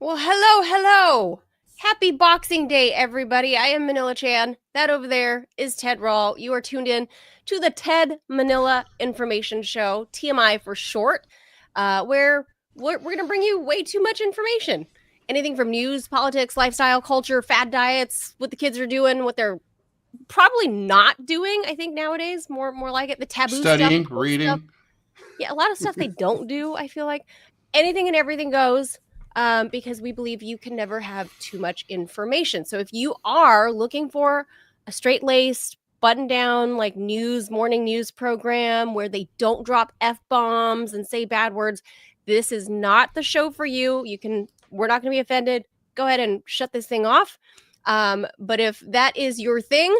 Well, hello. Happy Boxing Day, everybody. I am Manila Chan. That over there is Ted Rawl. You are tuned in to the Ted Manila Information Show, TMI for short, where we're going to bring you way too much information. Anything from news, politics, lifestyle, culture, fad diets, what the kids are doing, what they're probably not doing, I think nowadays, more like it, the taboo Studying, stuff. reading. Yeah, a lot of stuff they don't do, I feel like. Anything and everything goes because we believe you can never have too much information. So if you are looking for a straight-laced, button-down, like morning news program where they don't drop F-bombs and say bad words, this is not the show for you. We're not going to be offended. Go ahead and shut this thing off. But if that is your thing,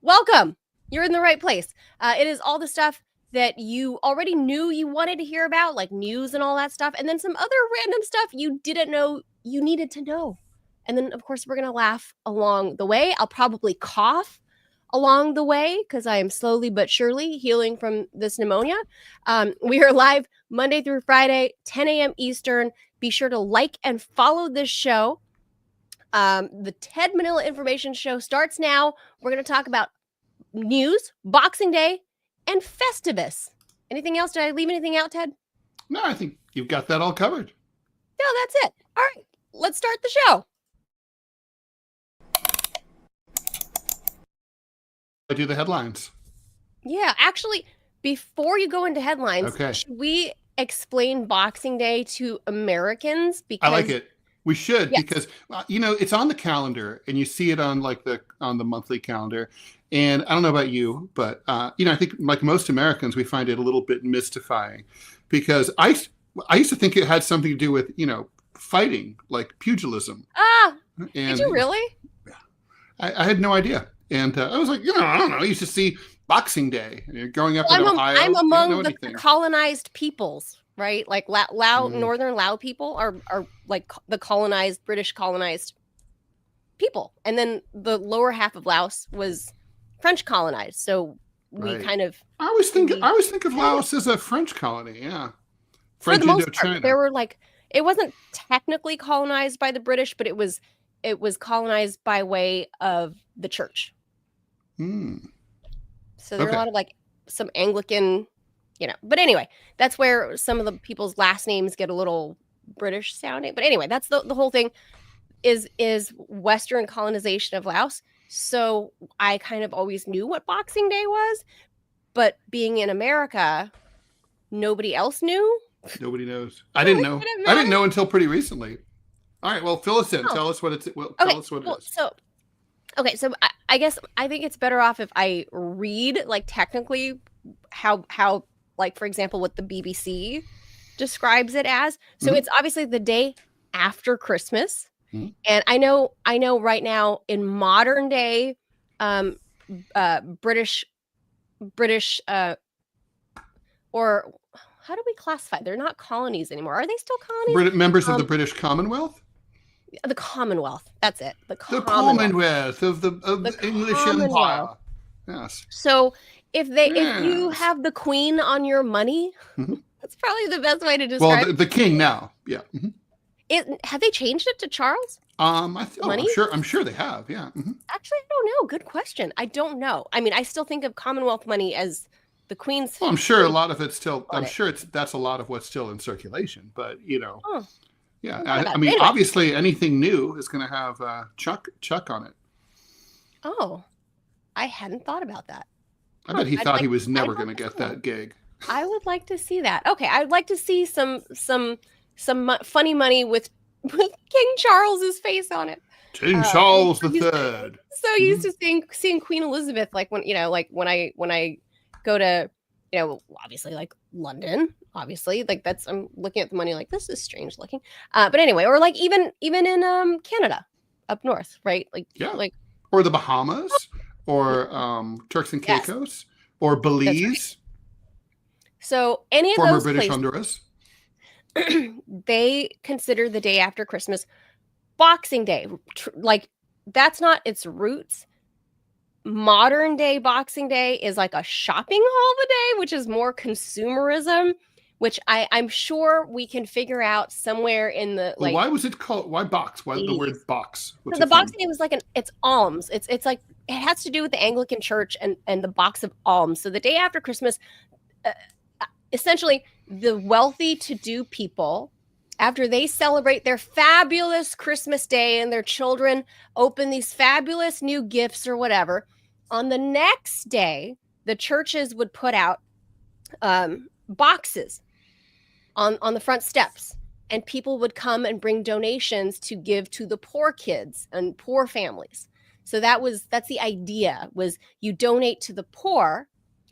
welcome. You're in the right place. It is all the stuff that you already knew you wanted to hear about, like news and all that stuff, and then some other random stuff you didn't know you needed to know. And then, of course, we're going to laugh along the way. I'll probably cough along the way because I am slowly but surely healing from this pneumonia. We are live Monday through Friday, 10 a.m. Eastern. Be sure to like and follow this show. The Ted Manila Information Show starts now. We're going to talk about news, Boxing Day, and Festivus. Anything else? Did I leave anything out, Ted? No, I think you've got that all covered. No, that's it. All right, let's start the show. I do the headlines. Yeah, actually, before you go into headlines, should we explain Boxing Day to Americans? Because I like it. We should, because it's on the calendar, and you see it on the monthly calendar. And I don't know about you, but I think like most Americans, we find it a little bit mystifying, because I used to think it had something to do with fighting, like pugilism. Did you really? I had no idea, and I was like, I don't know. I used to see Boxing Day growing up in Ohio. I'm among the colonized peoples, right? Like northern Lao people are like the British colonized people, and then the lower half of Laos was French colonized. So we kind of I always think of Laos as a French colony. Yeah, French Indochina. There were it wasn't technically colonized by the British, but it was colonized by way of the church. So there are a lot of some Anglican, but anyway, that's where some of the people's last names get a little British sounding. But anyway, that's the whole thing is Western colonization of Laos. So I kind of always knew what Boxing Day was, but being in America, nobody else knew. Nobody knows. I didn't know. I didn't know until pretty recently. All right, well, fill us in. Tell us what it's. Well, tell us what it is. So I guess I think it's better off if I read technically how for example what the BBC describes it as. So it's obviously the day after Christmas. And I know right now in modern day British or how do we classify? They're not colonies anymore. Are they still colonies? Members of the British Commonwealth? The Commonwealth. That's it. The Commonwealth of the English Empire. Yes. So if you have the Queen on your money, that's probably the best way to describe. Well, the King now. Yeah. Have they changed it to Charles? I'm sure they have. Yeah. Actually, I don't know. Good question. I don't know. I mean, I still think of Commonwealth money as the Queen's. Well, I'm sure a lot of it's still. That's a lot of what's still in circulation. But yeah. I mean, anyway. Obviously, anything new is going to have Chuck on it. Oh, I hadn't thought about that. I bet he thought he was never going to get that gig. I would like to see that. Okay, I'd like to see some funny money with King Charles's face on it. King Charles III. So used to seeing Queen Elizabeth, when I go to obviously London, obviously I'm looking at the money this is strange looking. But anyway, or even in Canada up north, right? Or the Bahamas, or Turks and Caicos, or Belize. Right. So any of former those British places, Honduras. They consider the day after Christmas Boxing Day. That's not its roots. Modern day Boxing Day is a shopping holiday, which is more consumerism. which I'm sure we can figure out somewhere in the Well, like why was it called? Why box? Why the 80s. word box? So What's the it from? Boxing Day was like it's alms. It's like it has to do with the Anglican Church and the box of alms. So the day after Christmas, uh, essentially the wealthy to do people, after they celebrate their fabulous Christmas day and their children open these fabulous new gifts or whatever, on the next day the churches would put out boxes on the front steps, and people would come and bring donations to give to the poor kids and poor families. So that's the idea, was you donate to the poor.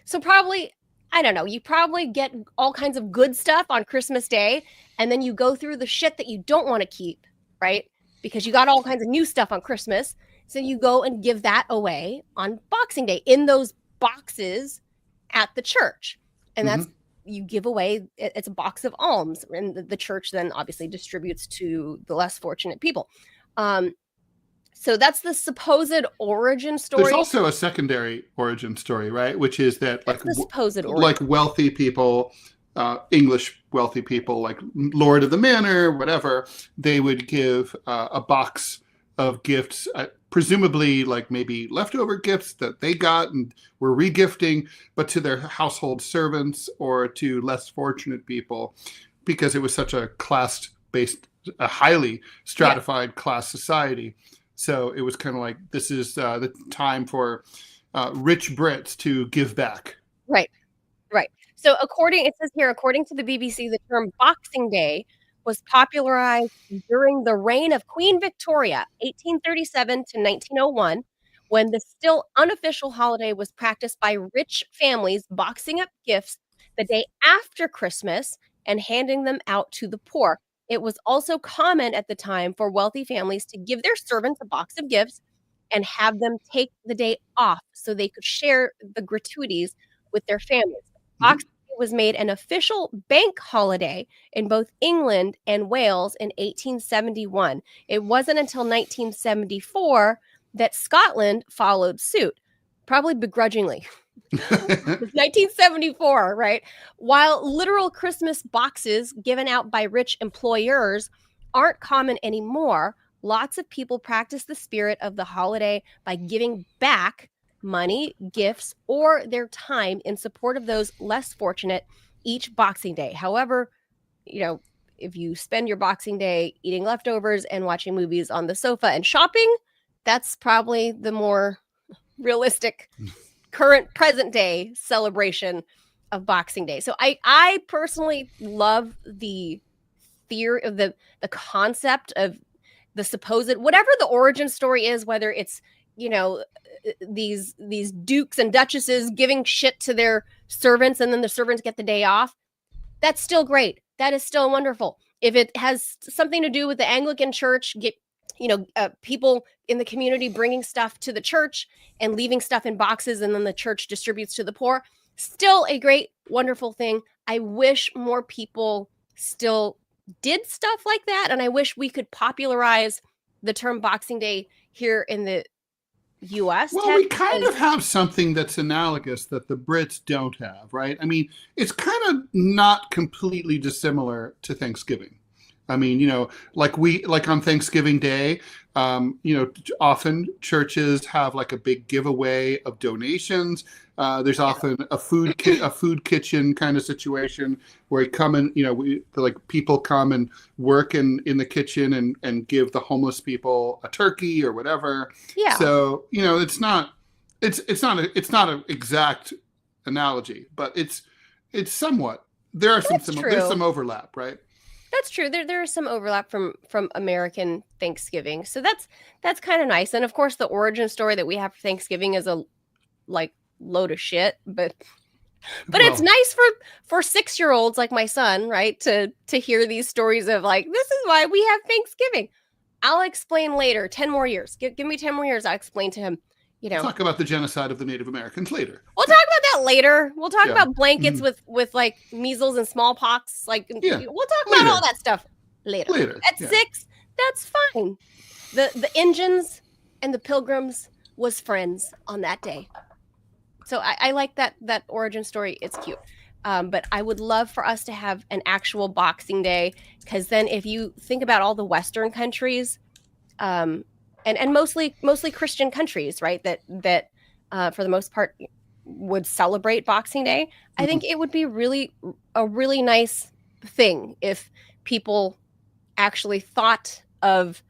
So probably, I don't know, you probably get all kinds of good stuff on Christmas Day, and then you go through the shit that you don't want to keep, right? Because you got all kinds of new stuff on Christmas. So you go and give that away on Boxing Day in those boxes at the church. And Mm-hmm. that's, you give away, it's a box of alms, and the church then obviously distributes to the less fortunate people. So that's the supposed origin There's story. also a secondary origin story, right? Which is that That's the supposed origin. like wealthy people, English wealthy people, like Lord of the Manor, whatever, they would give a box of gifts, presumably like maybe leftover gifts that they got and were regifting, but to their household servants or to less fortunate people, because it was such a class-based, a highly stratified class society. So it was kind of like, this is the time for rich Brits to give back. Right. So it says here, according to the BBC, the term Boxing Day was popularized during the reign of Queen Victoria, 1837 to 1901, when the still unofficial holiday was practiced by rich families boxing up gifts the day after Christmas and handing them out to the poor. It was also common at the time for wealthy families to give their servants a box of gifts and have them take the day off so they could share the gratuities with their families. Mm-hmm. Boxing Day was made an official bank holiday in both England and Wales in 1871. It wasn't until 1974 that Scotland followed suit, probably begrudgingly. 1974, right? While literal Christmas boxes given out by rich employers aren't common anymore, lots of people practice the spirit of the holiday by giving back money, gifts, or their time in support of those less fortunate each Boxing Day. However, if you spend your Boxing Day eating leftovers and watching movies on the sofa and shopping, that's probably the more realistic current present day celebration of Boxing Day. So I personally love the theory of the concept of the supposed, whatever the origin story is, whether it's these dukes and duchesses giving shit to their servants and then the servants get the day off. That's still great. That is still wonderful. If it has something to do with the Anglican Church, people in the community bringing stuff to the church and leaving stuff in boxes and then the church distributes to the poor, still a great, wonderful thing. I wish more people still did stuff like that, and I wish we could popularize the term Boxing Day here in the US. Well, we kind of have something that's analogous that the Brits don't have, right? I mean, it's kind of not completely dissimilar to Thanksgiving. I mean, like on Thanksgiving Day, often churches have like a big giveaway of donations. There's often a food kitchen kind of situation where you come and, people come and work in the kitchen and give the homeless people a turkey or whatever. Yeah. So, it's not an exact analogy, but it's somewhat, there's some overlap, right? That's true. There is some overlap from American Thanksgiving. So that's kind of nice. And of course the origin story that we have for Thanksgiving is a load of shit, but it's nice for 6-year-olds like my son, right, to hear these stories of like, this is why we have Thanksgiving. I'll explain later. 10 more years. Give me 10 more years. I'll explain to him. We'll talk about the genocide of the Native Americans later. We'll talk about that later. We'll talk about blankets with like measles and smallpox. We'll talk about all that stuff later. At 6, that's fine. The Injuns and the Pilgrims was friends on that day. So I like that origin story. It's cute. But I would love for us to have an actual Boxing Day, because then if you think about all the Western countries, and mostly Christian countries, right, that for the most part would celebrate Boxing Day, I think it would be a really nice thing if people actually thought of,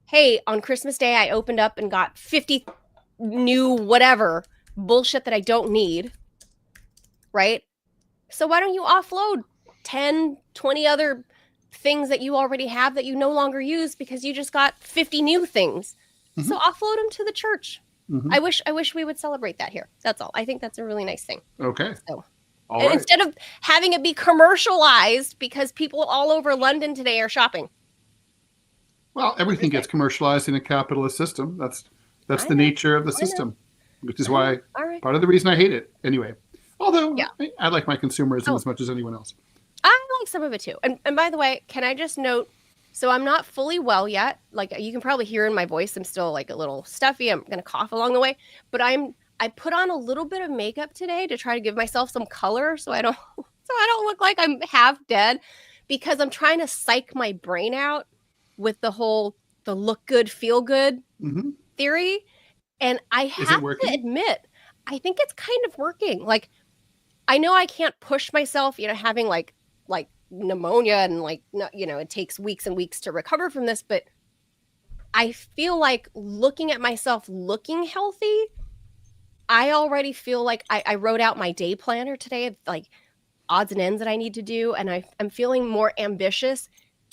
hey, on Christmas Day I opened up and got 50 new whatever bullshit that I don't need, right? So why don't you offload 10, 20 other things that you already have that you no longer use because you just got 50 new things? So offload them to the church. I wish we would celebrate that here. That's all. I think that's a really nice thing. Okay. So, instead of having it be commercialized because people all over London today are shopping. Well, everything gets commercialized in a capitalist system. That's the nature of the system, which is why part of the reason I hate it. Anyway, although I like my consumerism as much as anyone else. I like some of it too. And by the way, can I just note, so I'm not fully well yet. Like, you can probably hear in my voice, I'm still like a little stuffy. I'm going to cough along the way, but I put on a little bit of makeup today to try to give myself some color so I don't look like I'm half dead, because I'm trying to psych my brain out with the look good, feel good theory. And I have to admit, I think it's kind of working. Like, I know I can't push myself, having like pneumonia and it takes weeks and weeks to recover from this, but I feel like looking at myself looking healthy, I already feel like I wrote out my day planner today of like odds and ends that I need to do, and I'm feeling more ambitious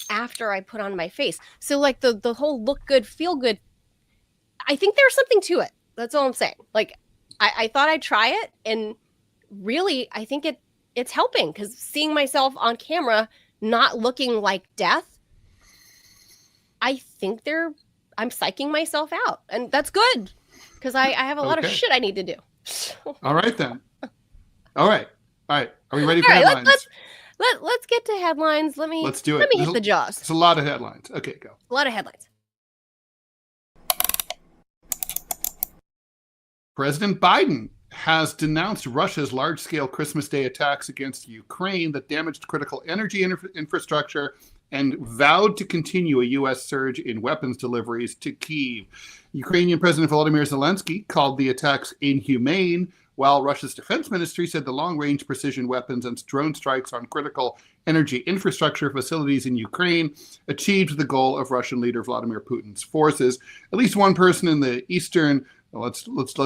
after I put on my face. So like the whole look good, feel good, I think there's something to it. That's all I'm saying. Like, I thought I'd try it, and really I think it's helping, because seeing myself on camera not looking like death, I think I'm psyching myself out, and that's good, because I have a lot of shit I need to do. All right then. All right. Are we ready for headlines? Let's get to headlines. Let's do it. Let me hit the jaws. It's a lot of headlines. Okay, go. A lot of headlines. President Biden has denounced Russia's large-scale Christmas Day attacks against Ukraine that damaged critical energy infrastructure, and vowed to continue a U.S. surge in weapons deliveries to Kyiv. Ukrainian President Volodymyr Zelensky called the attacks inhumane, while Russia's defense ministry said the long-range precision weapons and drone strikes on critical energy infrastructure facilities in Ukraine achieved the goal of Russian leader Vladimir Putin's forces. At least one person in the eastern, let's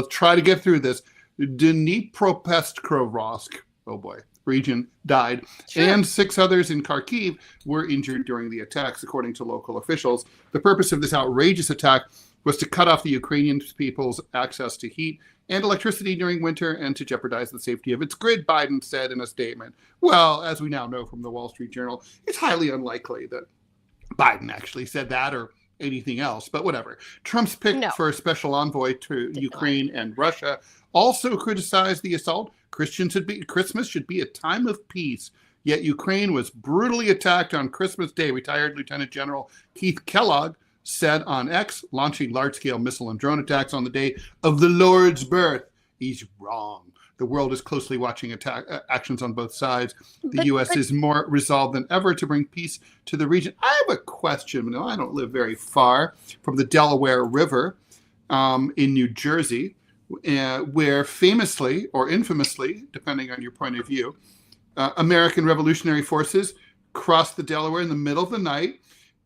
try to get through this, Dnipropetrovsk, oh boy, region died, and 6 others in Kharkiv were injured during the attacks, according to local officials. The purpose of this outrageous attack was to cut off the Ukrainian people's access to heat and electricity during winter, and to jeopardize the safety of its grid, Biden said in a statement. Well, as we now know from the Wall Street Journal, it's highly unlikely that Biden actually said that or anything else, but whatever. Trump's pick for a special envoy to Ukraine and Russia also criticized the assault. Christmas should be a time of peace. Yet Ukraine was brutally attacked on Christmas Day, retired Lieutenant General Keith Kellogg said on X, launching large-scale missile and drone attacks on the day of the Lord's birth. He's wrong. The world is closely watching actions on both sides. The U.S. is more resolved than ever to bring peace to the region. I have a question. I don't live very far from the Delaware River in New Jersey, where famously or infamously, depending on your point of view, American revolutionary forces crossed the Delaware in the middle of the night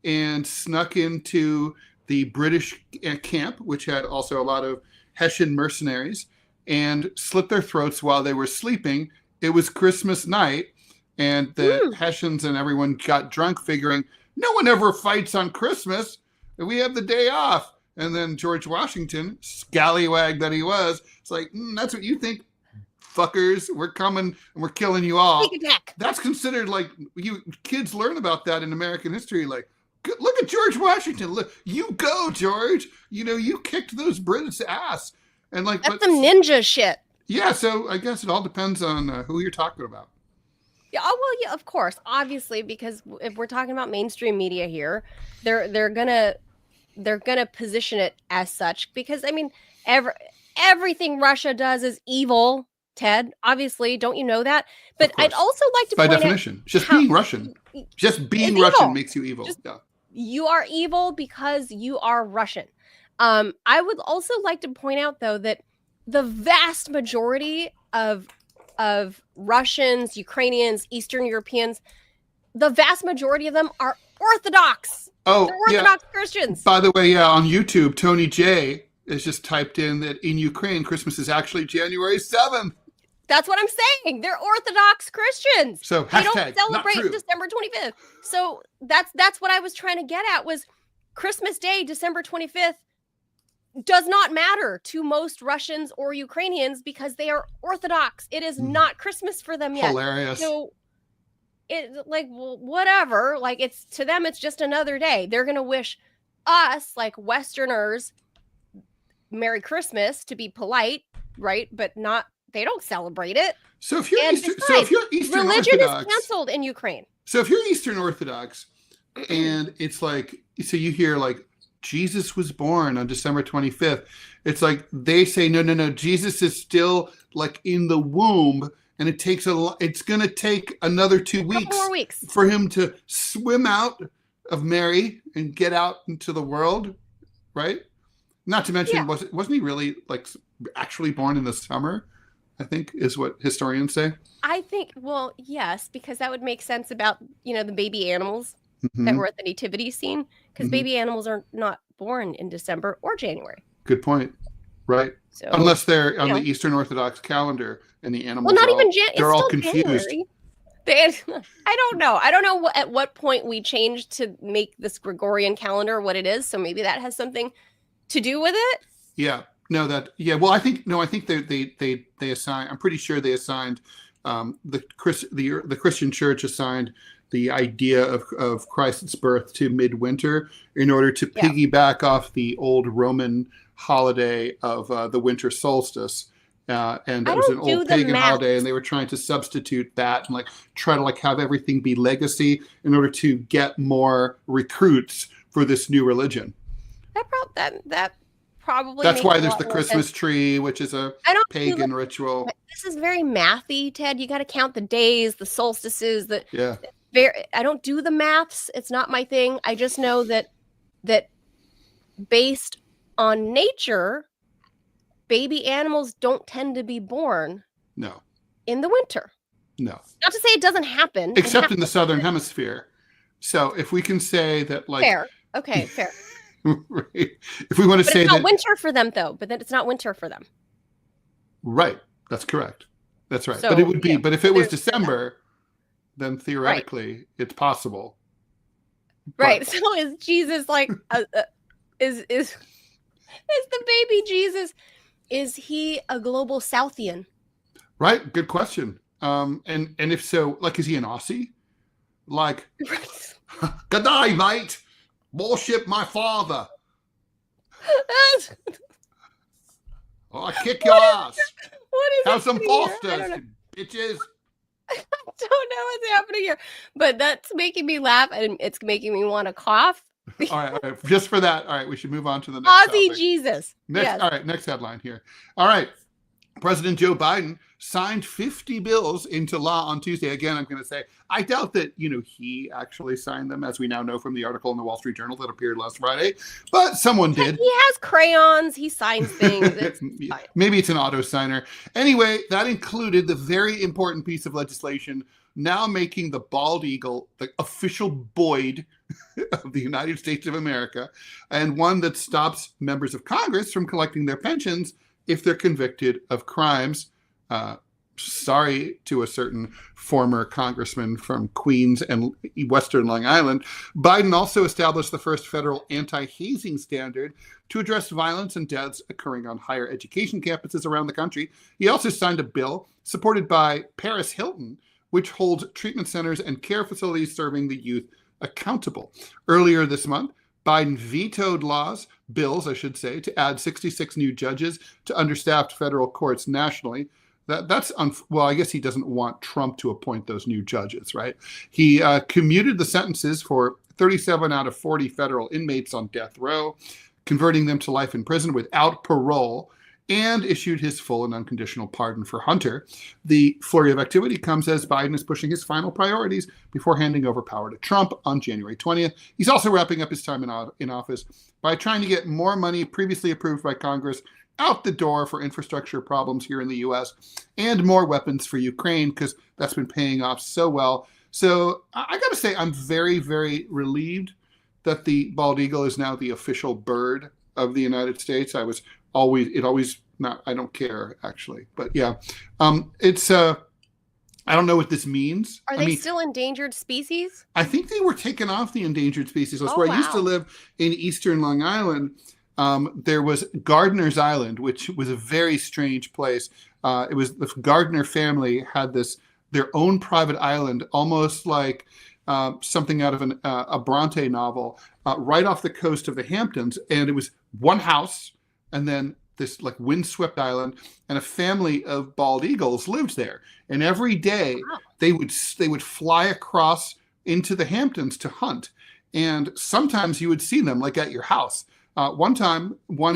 and snuck into the British camp, which had also a lot of Hessian mercenaries, and slit their throats while they were sleeping. It was Christmas night, and the Hessians and everyone got drunk, figuring no one ever fights on Christmas. We have the day off. And then George Washington, scallywag that he was, it's like, that's what you think, fuckers. We're coming and we're killing you all. That's considered like, you kids learn about that in American history. Like, look at George Washington. Look, you go, George. You kicked those Brits' ass. And like, that's some ninja shit. Yeah, so I guess it all depends on who you're talking about. Yeah, well, of course, obviously, because if we're talking about mainstream media here, they're gonna position it as such, because I mean, everything Russia does is evil, Ted. Obviously, don't you know that? Of But I'd course. also like to By point out definition. Just how being Russian. Just being it's Russian evil. makes you evil. Just Yeah. you are evil because you are Russian. I would also like to point out, though, that the vast majority of Russians, Ukrainians, Eastern Europeans, the vast majority of them are Orthodox. Oh, They're yeah. Orthodox Christians. By the way, yeah, on YouTube, Tony J has just typed in that in Ukraine, Christmas is actually January 7th. That's what I'm saying. They're Orthodox Christians. So they hashtag don't celebrate not true. December 25th. So that's what I was trying to get at was Christmas Day, December 25th, does not matter to most Russians or Ukrainians because they are Orthodox. It is not Christmas for them yet. Hilarious. So it like, well, whatever. Like, it's to them, it's just another day. They're gonna wish us, like Westerners, Merry Christmas to be polite, right? But not. They don't celebrate it. So if you're Eastern religion Orthodox, is canceled in Ukraine. So if you're Eastern Orthodox, and it's like, so you hear like Jesus was born on December 25th. It's like they say no. Jesus is still like in the womb, and it's going to take another 2 weeks, more weeks for him to swim out of Mary and get out into the world, right? Not to mention, wasn't he really like actually born in the summer? I think is what historians say. I think, well, yes, because that would make sense about, the baby animals that were at the nativity scene, because baby animals are not born in December or January. Good point. Right. So, unless they're on the Eastern Orthodox calendar and the animals they're all confused. I don't know. I don't know at what point we changed to make this Gregorian calendar what it is. So maybe that has something to do with it. Yeah. No, well, I think they assign, I'm pretty sure they assigned, the Christian church assigned the idea of Christ's birth to midwinter in order to piggyback off the old Roman holiday of the winter solstice. And it was an old pagan holiday, and they were trying to substitute that and like try to like have everything be legacy in order to get more recruits for this new religion. That probably that's why there's the Christmas tree, which is a pagan ritual. This is very mathy, Ted. You got to count the days, the solstices. I don't do the maths. It's not my thing. I just know that based on nature, baby animals don't tend to be born. No. In the winter. No. Not to say it doesn't happen. Except in the southern hemisphere. So if we can say that, like, fair. Okay, fair. Right. If we want to say it's not that winter for them, though. But then it's not winter for them. Right. That's correct. That's right. So, but it would be. But if it was December, then theoretically it's possible. Right. But, so is Jesus like? Is the baby Jesus? Is he a global Southian? Right. Good question. And if so, like, is he an Aussie? Like, good day, mate. Worship my father. I kick your ass. What is have some Fosters, bitches. I don't know what's happening here, but that's making me laugh, and it's making me want to cough. All right. Just for that, all right, we should move on to the next Aussie topic. Jesus. Next, all right, next headline here. All right. President Joe Biden signed 50 bills into law on Tuesday. Again, I'm going to say, I doubt that, he actually signed them, as we now know from the article in the Wall Street Journal that appeared last Friday, but someone did. He has crayons. He signs things. Maybe it's an auto signer. Anyway, that included the very important piece of legislation now making the bald eagle the official Boyd of the United States of America, and one that stops members of Congress from collecting their pensions if they're convicted of crimes. Sorry to a certain former congressman from Queens and Western Long Island. Biden also established the first federal anti-hazing standard to address violence and deaths occurring on higher education campuses around the country. He also signed a bill supported by Paris Hilton, which holds treatment centers and care facilities serving the youth accountable. Earlier this month, Biden vetoed bills, to add 66 new judges to understaffed federal courts nationally. I guess he doesn't want Trump to appoint those new judges, right? He commuted the sentences for 37 out of 40 federal inmates on death row, converting them to life in prison without parole. and issued his full and unconditional pardon for Hunter. The flurry of activity comes as Biden is pushing his final priorities before handing over power to Trump on January 20th. He's also wrapping up his time in office by trying to get more money previously approved by Congress out the door for infrastructure problems here in the U.S. and more weapons for Ukraine, because that's been paying off so well. So I got to say, I'm very, very relieved that the bald eagle is now the official bird of the United States. I don't care actually, but yeah, it's I don't know what this means. Are they still endangered species? I think they were taken off the endangered species list. Oh, Where I used to live in Eastern Long Island, there was Gardiner's Island, which was a very strange place. It was the Gardner family had their own private island, almost like something out of a Bronte novel, right off the coast of the Hamptons, and it was one house, and then this like windswept island, and a family of bald eagles lived there. And every day they would fly across into the Hamptons to hunt, and sometimes you would see them like at your house. We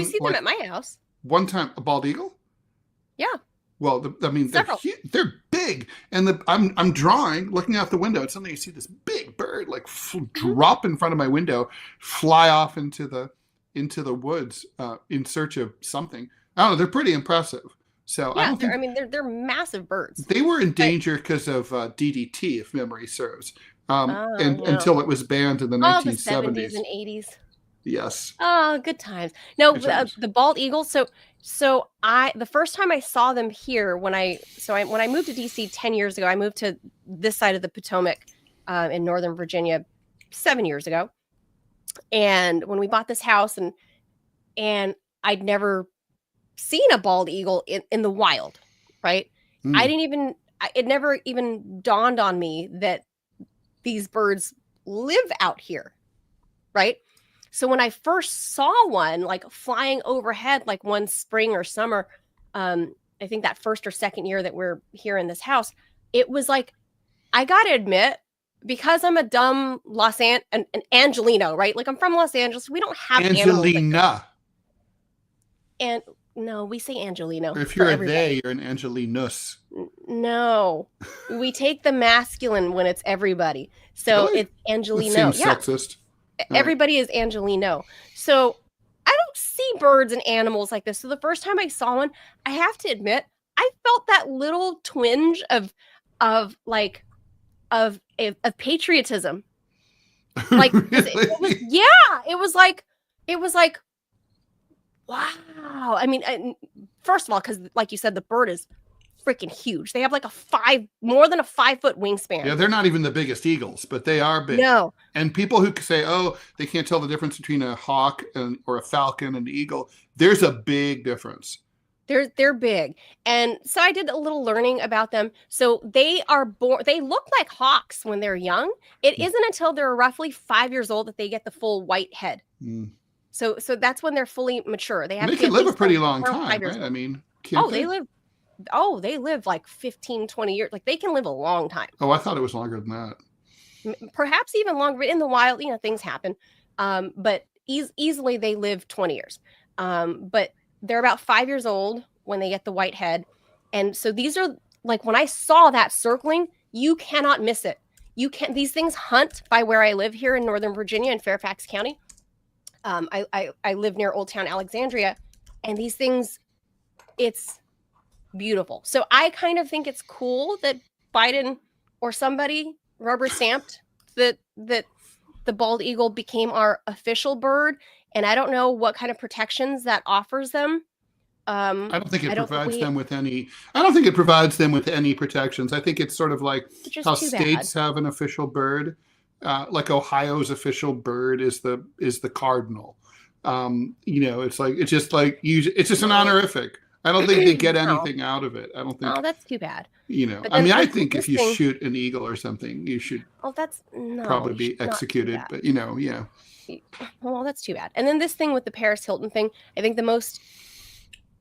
see them at my house. One time, a bald eagle. Yeah. Well, they're big, and I'm drawing, looking out the window, and suddenly you see this big bird like drop in front of my window, fly off into the woods in search of something. I don't know. They're pretty impressive. So yeah, they're massive birds. They were in danger because of DDT, if memory serves, until it was banned in the 1970s. The 70s and 80s. Yes. Oh, good times. No, the bald eagle. So the first time I saw them here when I moved to DC 10 years ago, I moved to this side of the Potomac in Northern Virginia 7 years ago. And when we bought this house and I'd never seen a bald eagle in the wild, right? It never even dawned on me that these birds live out here, right? So when I first saw one like flying overhead, like one spring or summer, I think that first or second year that we're here in this house, it was like, I got to admit, because I'm a dumb an Angelino, right? Like I'm from Los Angeles. We don't have Angelina. And no, we say Angelino. Or if you're they, you're an Angelinus. No, we take the masculine when it's everybody. So really? It's Angelino. That seems sexist. Everybody is Angelino. So I don't see birds and animals like this. So the first time I saw one, I have to admit, I felt that little twinge of patriotism. Like really? it was like wow. I mean, first of all, because like you said, the bird is freaking huge. They have like more than a 5-foot wingspan. Yeah, they're not even the biggest eagles, but they are big. No. And people who say, oh, they can't tell the difference between a hawk or a falcon and an eagle, there's a big difference. They're big. And so I did a little learning about them. So they look like hawks when they're young. It isn't until they're roughly 5 years old that they get the full white head. Mm. So that's when they're fully mature. They can live a pretty long time, right? I mean, they live like 15, 20 years. Like they can live a long time. Oh, I thought it was longer than that. Perhaps even longer. In the wild, things happen. But easily they live 20 years. But they're about 5 years old when they get the white head. And so these are like, when I saw that circling, you cannot miss it. These things hunt by where I live here in Northern Virginia in Fairfax County. I live near Old Town Alexandria, and these things, it's beautiful. So I kind of think it's cool that Biden or somebody rubber stamped that the bald eagle became our official bird. And I don't know what kind of protections that offers them. I don't think it provides them with any. I don't think it provides them with any protections. I think it's sort of like how states have an official bird. Like Ohio's official bird is the cardinal. It's just an honorific. I don't think they get anything out of it. I don't think. Oh, that's too bad. I think if you shoot an eagle or something, you should. Oh, probably be executed. But yeah. Well, that's too bad. And then this thing with the Paris Hilton thing, I think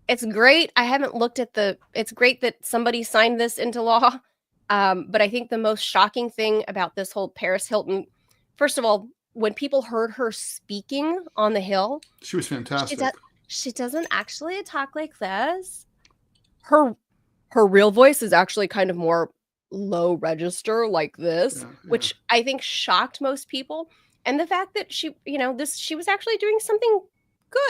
it's great. I haven't looked at it's great that somebody signed this into law. But I think the most shocking thing about this whole Paris Hilton, first of all, when people heard her speaking on the Hill, she was fantastic. She doesn't actually talk like this. Her real voice is actually kind of more low register like this, Yeah, yeah. which I think shocked most people. And the fact that she, she was actually doing something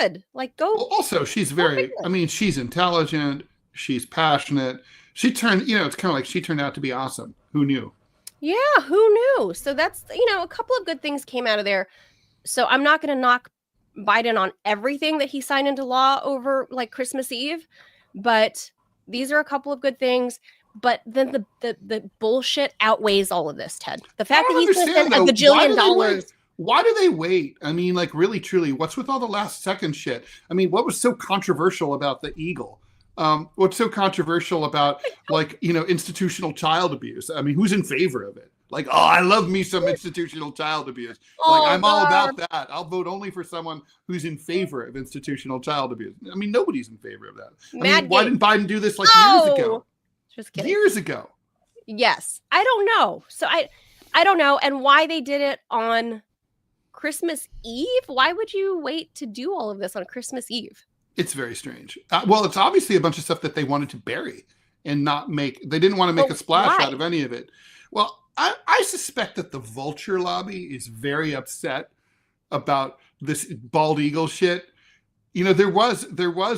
good. Like Well, also she's go very. figure. I mean, she's intelligent. She's passionate. She turned. You know, it's kind of like she turned out to be awesome. Who knew? Yeah, who knew? So that's, a couple of good things came out of there. So I'm not going to knock Biden on everything that he signed into law over like Christmas Eve, but these are a couple of good things. But then the bullshit outweighs all of this, Ted. The I fact that don't he's going to spend understand a though. Why gajillion do they wait? dollars. Why do they wait? I mean, like really, truly, what's with all the last second shit? I mean, what was so controversial about the Eagle? What's so controversial about institutional child abuse? I mean, who's in favor of it? Like, oh, I love me some institutional child abuse. Like, Oh, I'm all God. about that. I'll vote only for someone who's in favor of institutional child abuse. I mean, nobody's in favor of that. I mean, why didn't Biden do this like years ago? Just kidding. Years ago. Yes. I don't know. So I don't know. And why they did it on Christmas Eve? Why would you wait to do all of this on Christmas Eve? It's very strange. Well, it's obviously a bunch of stuff that they wanted to bury and not make. They didn't want to make a splash out of any of it. Well, I suspect that the vulture lobby is very upset about this bald eagle shit. You know, there was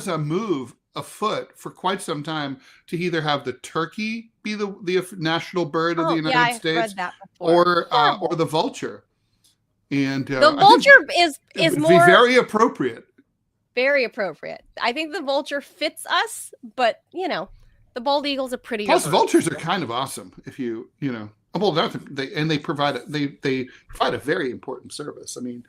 a move afoot for quite some time to either have the turkey be the national bird of the United States, or the vulture. And the vulture is more very appropriate. Very appropriate. I think the vulture fits us, but the bald eagle's a pretty. Plus, vultures are kind of awesome. If you know, well, they provide a very important service. I mean,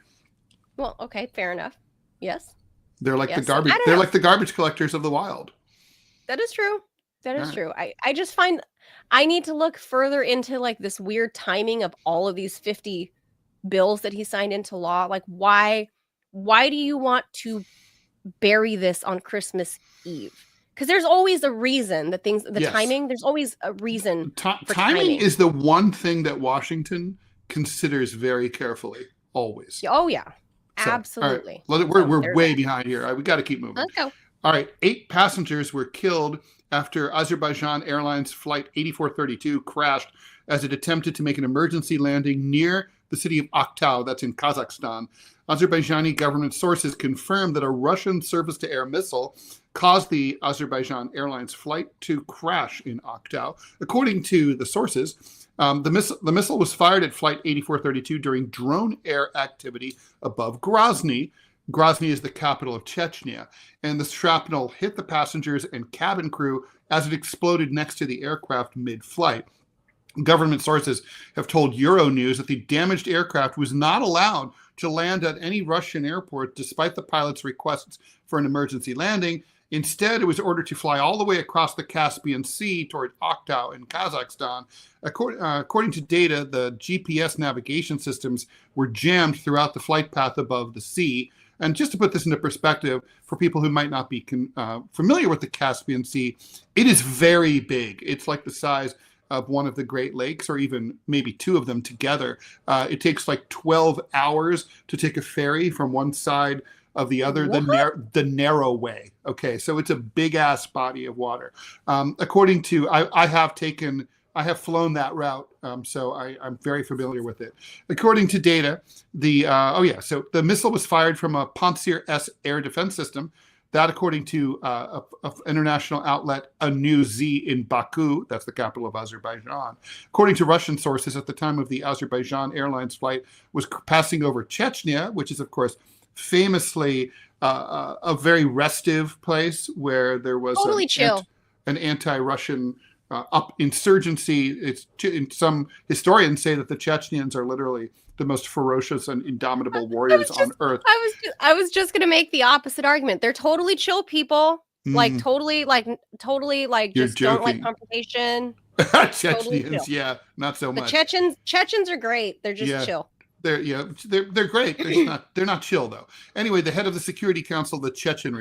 well, okay, fair enough. Yes, they're like the garbage. They're like the garbage collectors of the wild. That is true. That is true. I just find I need to look further into like this weird timing of all of these 50 bills that he signed into law. Like, why do you want to bury this on Christmas Eve? Because there's always a reason that timing, there's always a reason. Timing is the one thing that Washington considers very carefully, always. Oh, yeah. Absolutely. All right. We're way behind here. We got to keep moving. Let's go. All right. 8 passengers were killed after Azerbaijan Airlines Flight 8432 crashed as it attempted to make an emergency landing near the city of Aktau, that's in Kazakhstan. Azerbaijani government sources confirmed that a Russian surface-to-air missile caused the Azerbaijan Airlines flight to crash in Aktau. According to the sources, the missile was fired at Flight 8432 during drone air activity above Grozny. Grozny is the capital of Chechnya, and the shrapnel hit the passengers and cabin crew as it exploded next to the aircraft mid-flight. Government sources have told Euronews that the damaged aircraft was not allowed to land at any Russian airport despite the pilot's requests for an emergency landing. Instead, it was ordered to fly all the way across the Caspian Sea toward Aktau in Kazakhstan. According to data, the GPS navigation systems were jammed throughout the flight path above the sea. And just to put this into perspective, for people who might not be familiar with the Caspian Sea, it is very big. It's like the size of one of the Great Lakes, or even maybe 2 of them together. It takes like 12 hours to take a ferry from one side of the other, the narrow way. Okay, so it's a big ass body of water. According to, I have flown that route, so I'm very familiar with it. According to data, so the missile was fired from a Pantsir S air defense system. That, according to an international outlet, a new Z in Baku, that's the capital of Azerbaijan. According to Russian sources, at the time of the Azerbaijan Airlines flight, was passing over Chechnya, which is, of course, famously a very restive place where there was totally chill. An anti-Russian insurgency. Some historians say that the Chechens are literally the most ferocious and indomitable warriors on earth. I was just going to make the opposite argument. They're totally chill people. Like totally just don't like confrontation. Chechens, yeah, not so much. The Chechens are great. They're just chill. They're great. They're not chill though. Anyway, the head of the Security Council of the Chechen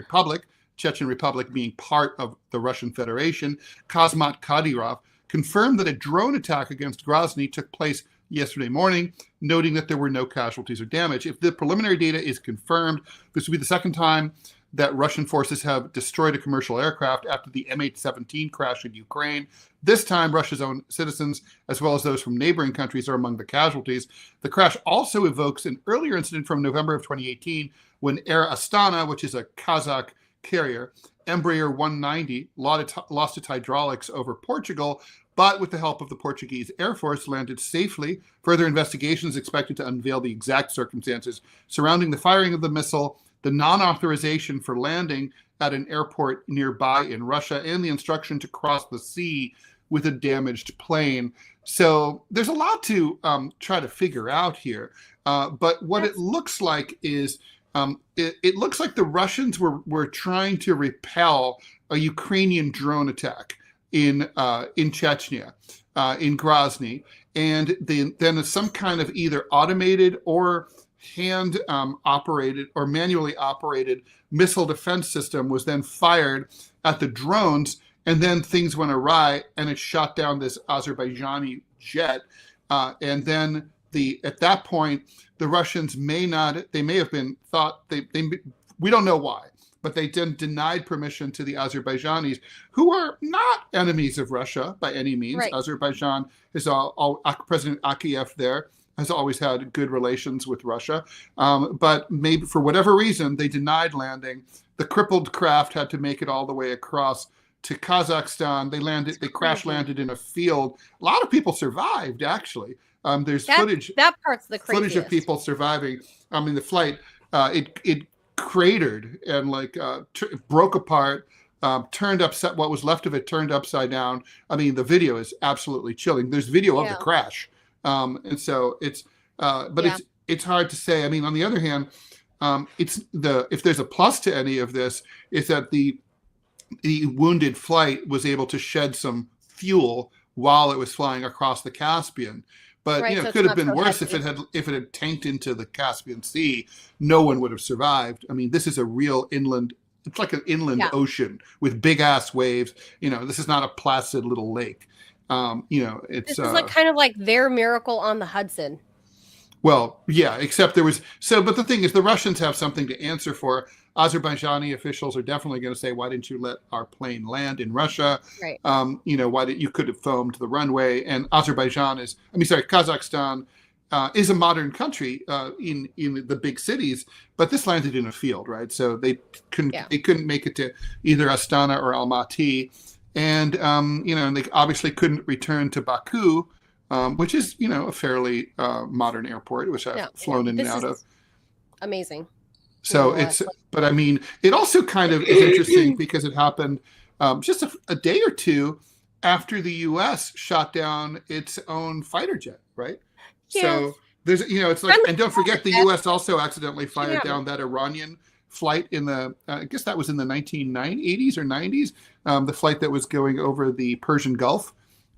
Republic being part of the Russian Federation, Kazmat Kadyrov, confirmed that a drone attack against Grozny took place yesterday morning, noting that there were no casualties or damage. If the preliminary data is confirmed, this will be the second time that Russian forces have destroyed a commercial aircraft after the MH17 crash in Ukraine. This time, Russia's own citizens, as well as those from neighboring countries, are among the casualties. The crash also evokes an earlier incident from November of 2018 when Air Astana, which is a Kazakh carrier, Embraer 190, lost its hydraulics over Portugal, but with the help of the Portuguese Air Force, landed safely. Further investigation is expected to unveil the exact circumstances surrounding the firing of the missile, the non-authorization for landing at an airport nearby in Russia, and the instruction to cross the sea with a damaged plane. So there's a lot to try to figure out here. But what it looks like is it looks like the Russians were trying to repel a Ukrainian drone attack in Chechnya, in Grozny, and then some kind of either automated or hand operated or manually operated missile defense system was then fired at the drones, and then things went awry and it shot down this Azerbaijani jet, and then at that point the Russians may have been thought we don't know why, but they then denied permission to the Azerbaijanis, who are not enemies of Russia by any means. Right. Azerbaijan is President Akiyev there has always had good relations with Russia, but maybe for whatever reason they denied landing. The crippled craft had to make it all the way across to Kazakhstan. They crash landed in a field. A lot of people survived, actually. There's footage. That part's the craziest. Footage of people surviving. I mean, the flight, it cratered and broke apart, turned upside. What was left of it turned upside down. I mean, the video is absolutely chilling. There's video of the crash, and so it's hard to say. I mean, on the other hand, if there's a plus to any of this, is that the wounded flight was able to shed some fuel while it was flying across the Caspian. But so it could have been worse if it had tanked into the Caspian Sea. No one would have survived. I mean, this is a real inland. It's like an inland ocean with big ass waves. This is not a placid little lake. This is kind of like their Miracle on the Hudson. Well, yeah, except but the thing is, the Russians have something to answer for. Azerbaijani officials are definitely going to say, why didn't you let our plane land in Russia? Right. Why you could have foamed the runway? And Kazakhstan is a modern country in the big cities, but this landed in a field, right? So they couldn't make it to either Astana or Almaty. And, and they obviously couldn't return to Baku, which is, a fairly modern airport, which I've flown in and out of. Amazing. So but I mean, it also kind of is interesting because it happened just a day or two after the U.S. shot down its own fighter jet, right? Yeah. So there's, it's like, and don't forget the U.S. also accidentally fired down that Iranian flight I guess that was in the 1980s or 90s, the flight that was going over the Persian Gulf,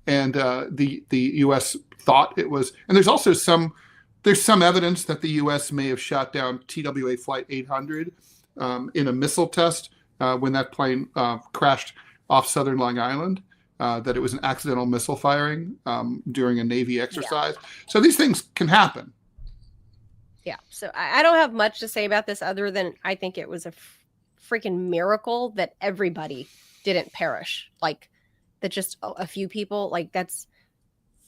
and the U.S. thought it was, and there's also some evidence that the U.S. may have shot down TWA Flight 800 in a missile test when that plane crashed off southern Long Island, that it was an accidental missile firing during a Navy exercise. Yeah. So these things can happen. Yeah. So I don't have much to say about this other than I think it was a freaking miracle that everybody didn't perish. Like that just a few people,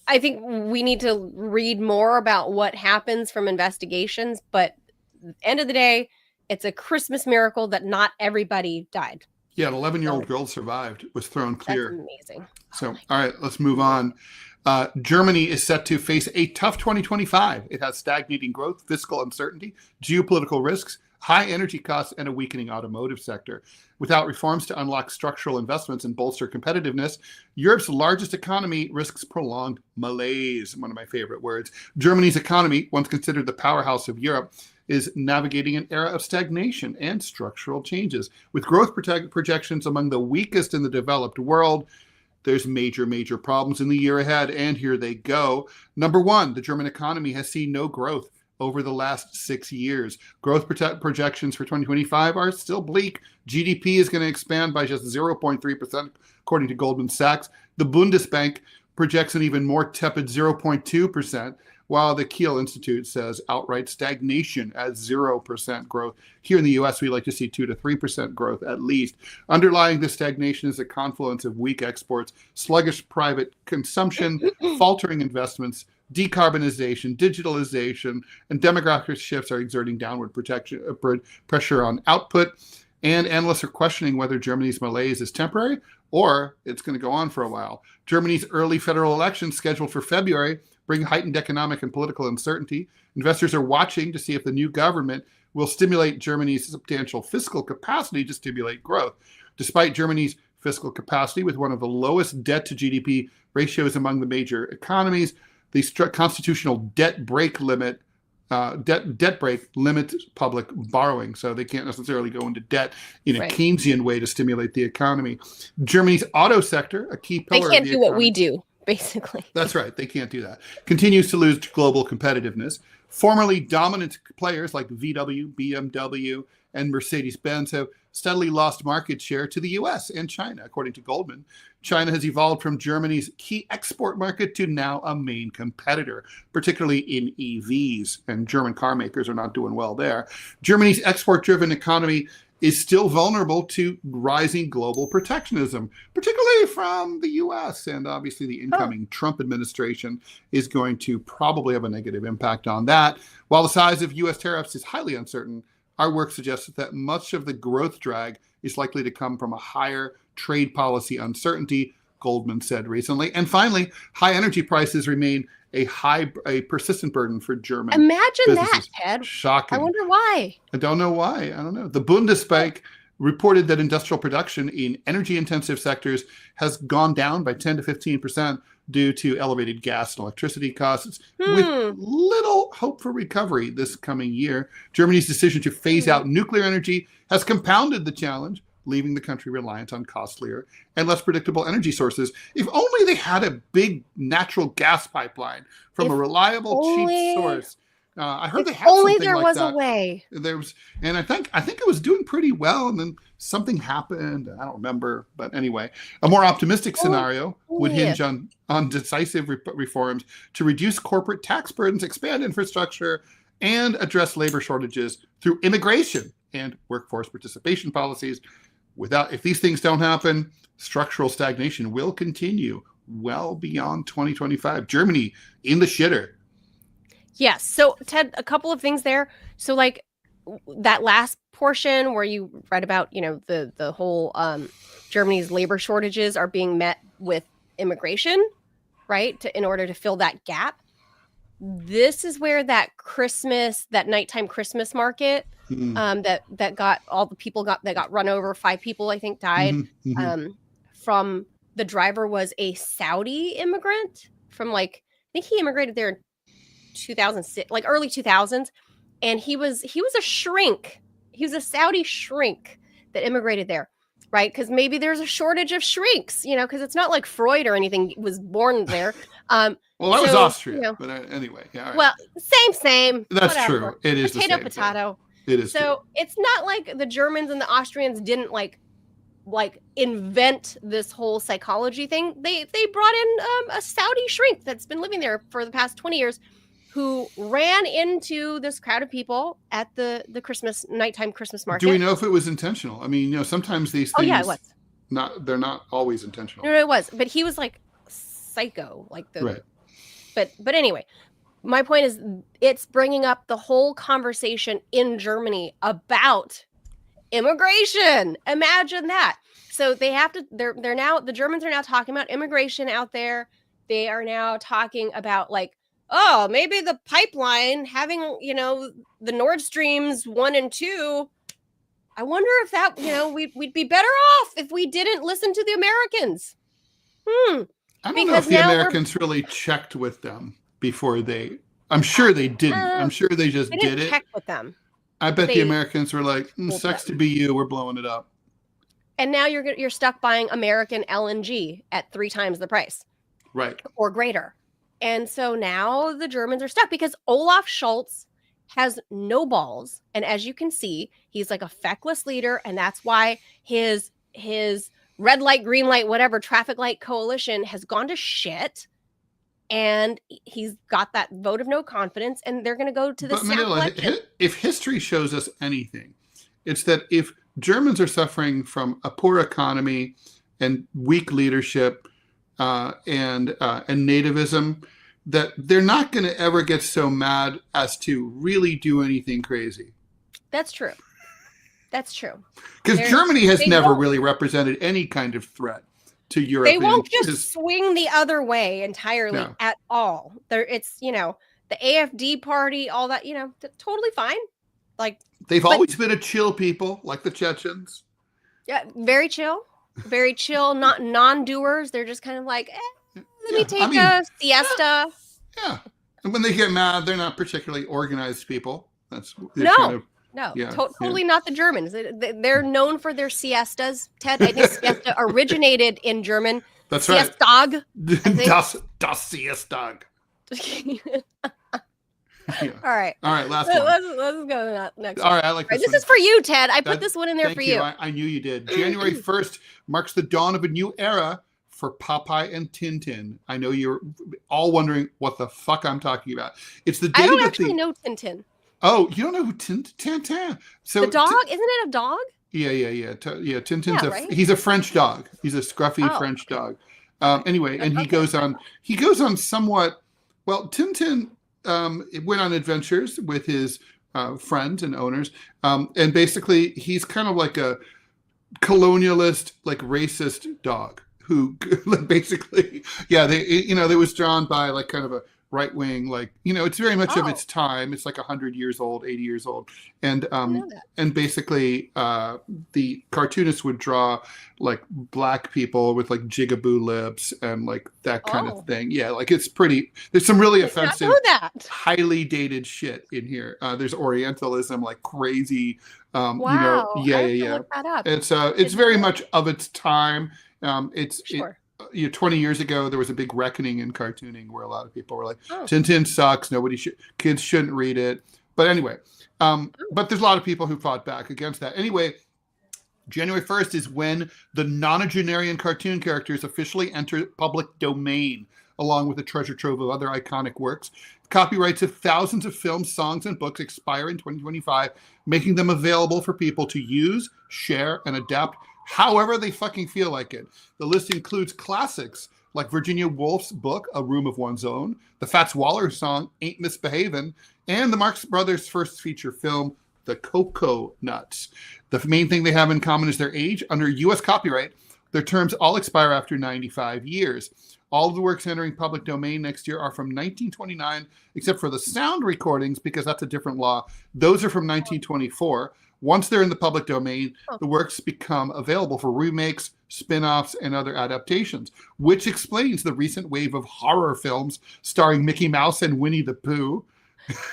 I think we need to read more about what happens from investigations, but at the end of the day, it's a Christmas miracle that not everybody died. Yeah, an 11-year-old girl survived, was thrown clear. That's amazing. So, all right, let's move on. Germany is set to face a tough 2025. It has stagnating growth, fiscal uncertainty, geopolitical risks, high energy costs, and a weakening automotive sector. Without reforms to unlock structural investments and bolster competitiveness, Europe's largest economy risks prolonged malaise, one of my favorite words. Germany's economy, once considered the powerhouse of Europe, is navigating an era of stagnation and structural changes. With growth projections among the weakest in the developed world, there's major problems in the year ahead, and here they go. Number one, the German economy has seen no growth over the last 6 years. Growth projections for 2025 are still bleak. GDP is going to expand by just 0.3%, according to Goldman Sachs. The Bundesbank projects an even more tepid 0.2%, while the Kiel Institute says outright stagnation at 0% growth. Here in the US, we like to see 2 to 3% growth at least. Underlying this stagnation is a confluence of weak exports, sluggish private consumption, faltering investments, decarbonization, digitalization, and demographic shifts are exerting downward pressure on output. And analysts are questioning whether Germany's malaise is temporary or it's going to go on for a while. Germany's early federal elections, scheduled for February, bring heightened economic and political uncertainty. Investors are watching to see if the new government will stimulate Germany's substantial fiscal capacity to stimulate growth. Despite Germany's fiscal capacity, with one of the lowest debt to GDP ratios among the major economies, the constitutional debt break limits public borrowing, so they can't necessarily go into debt in a Keynesian way to stimulate the economy. Germany's auto sector, a key pillar, they can't do what we do, basically. That's right, they can't do that. Continues to lose global competitiveness. Formerly dominant players like VW, BMW, and Mercedes-Benz have steadily lost market share to the US and China. According to Goldman, China has evolved from Germany's key export market to now a main competitor, particularly in EVs, and German car makers are not doing well there. Germany's export-driven economy is still vulnerable to rising global protectionism, particularly from the US, and obviously the incoming Trump administration is going to probably have a negative impact on that. While the size of US tariffs is highly uncertain, our work suggests that much of the growth drag is likely to come from a higher trade policy uncertainty, Goldman said recently. And finally, high energy prices remain a persistent burden for German Imagine businesses. that, Ted. Shocking. I wonder why. I don't know why. I don't know. The Bundesbank reported that industrial production in energy-intensive sectors has gone down by 10 to 15% due to elevated gas and electricity costs, with little hope for recovery this coming year. Germany's decision to phase out nuclear energy has compounded the challenge, leaving the country reliant on costlier and less predictable energy sources. If only they had a big natural gas pipeline from a reliable, cheap source. I heard they had something like that. Only there was a way. There was, and I think it was doing pretty well, and then something happened. I don't remember, but anyway, a more optimistic scenario would hinge on decisive reforms to reduce corporate tax burdens, expand infrastructure, and address labor shortages through immigration and workforce participation policies. If these things don't happen, structural stagnation will continue well beyond 2025. Germany in the shitter. Yes. So, Ted, a couple of things there. So, like that last portion where you read about, the whole Germany's labor shortages are being met with immigration, right? In order to fill that gap. This is where that nighttime Christmas market, that got all the people that got run over. 5 people, I think, died. From the driver was a Saudi immigrant from I think he immigrated there in 2006, early 2000s, and he was a shrink. He was a Saudi shrink that immigrated there, right? Because maybe there's a shortage of shrinks, because it's not like Freud or anything was born there. Well, that was Austria, but anyway, yeah. Right. Well, same. That's whatever. True. It is potato, potato. It is. So it's not like the Germans and the Austrians didn't invent this whole psychology thing. They brought in a Saudi shrink that's been living there for the past 20 years, who ran into this crowd of people at the nighttime Christmas market. Do we know if it was intentional? I mean, sometimes these things. Oh yeah, it was. They're not always intentional. No, it was. But he was psycho, right. But anyway, my point is, it's bringing up the whole conversation in Germany about immigration. Imagine that. So they have to. The Germans are now talking about immigration out there. They are now talking about maybe the pipeline having, the Nord Streams 1 and 2. I wonder if that, we'd be better off if we didn't listen to the Americans. I don't know if the Americans really checked with them before I'm sure they didn't. I'm sure they just did it. Check with them. I bet the Americans were like, sucks to be you. We're blowing it up. And now you're stuck buying American LNG at 3 times the price. Right. Or greater. And so now the Germans are stuck because Olaf Scholz has no balls. And as you can see, he's like a feckless leader. And that's why his red light, green light, whatever traffic light coalition has gone to shit. and he's got that vote of no confidence, and they're going to go to the snap Manila, election. if history shows us anything, it's that if Germans are suffering from a poor economy and weak leadership and nativism, that they're not going to ever get so mad as to really do anything crazy. That's true. That's true. Because Germany has never really represented any kind of threat to Europe. They won't just swing the other way entirely at all. It's, you know, the AfD party, all that, you know, totally fine. Like, they've always been a chill people, like the Chechens. Yeah, very chill, not non-doers. They're just kind of like, let me take a siesta. Yeah. And when they get mad, they're not particularly organized people. That's totally not the Germans. They're known for their siestas. Ted, I think siesta originated in German. That's Siestag, right. Das Siestag. Yeah. All right, last one. Let's go to that next one. All right, I like this. This is for you, Ted. I put this one in there for you. I knew you did. January 1st marks the dawn of a new era for Popeye and Tintin. I know you're all wondering what the fuck I'm talking about. It's the day I don't actually know Tintin. Oh, you don't know who Tintin? So the dog? Isn't it a dog? Yeah. Tintin's he's a French dog. He's a scruffy French dog. Anyway, and he goes on somewhat. Well, Tintin went on adventures with his friends and owners, and basically he's kind of like a colonialist, like racist dog who, like, basically, they was drawn by like kind of a right wing, like, it's very much of its time. It's like 100 years old, 80 years old, and basically the cartoonists would draw like black people with like jigaboo lips and like that kind of thing. Yeah, like it's pretty. There's some really offensive, highly dated shit in here. There's Orientalism like crazy. Wow. Yeah. Look that up. It's very much of its time. 20 years ago, there was a big reckoning in cartooning where a lot of people were like, Tintin sucks. Kids shouldn't read it. But anyway, but there's a lot of people who fought back against that. Anyway, January 1st is when the nonagenarian cartoon characters officially enter public domain, along with a treasure trove of other iconic works. Copyrights of thousands of films, songs, and books expire in 2025, making them available for people to use, share, and adapt however they fucking feel like it. The list includes classics like Virginia Woolf's book, A Room of One's Own, the Fats Waller song, Ain't Misbehavin', and the Marx Brothers' first feature film, The Cocoa Nuts. The main thing they have in common is their age. Under U.S. copyright, their terms all expire after 95 years. All of the works entering public domain next year are from 1929, except for the sound recordings, because that's a different law. Those are from 1924. Once they're in the public domain, the works become available for remakes, spin-offs, and other adaptations, which explains the recent wave of horror films starring Mickey Mouse and Winnie the Pooh.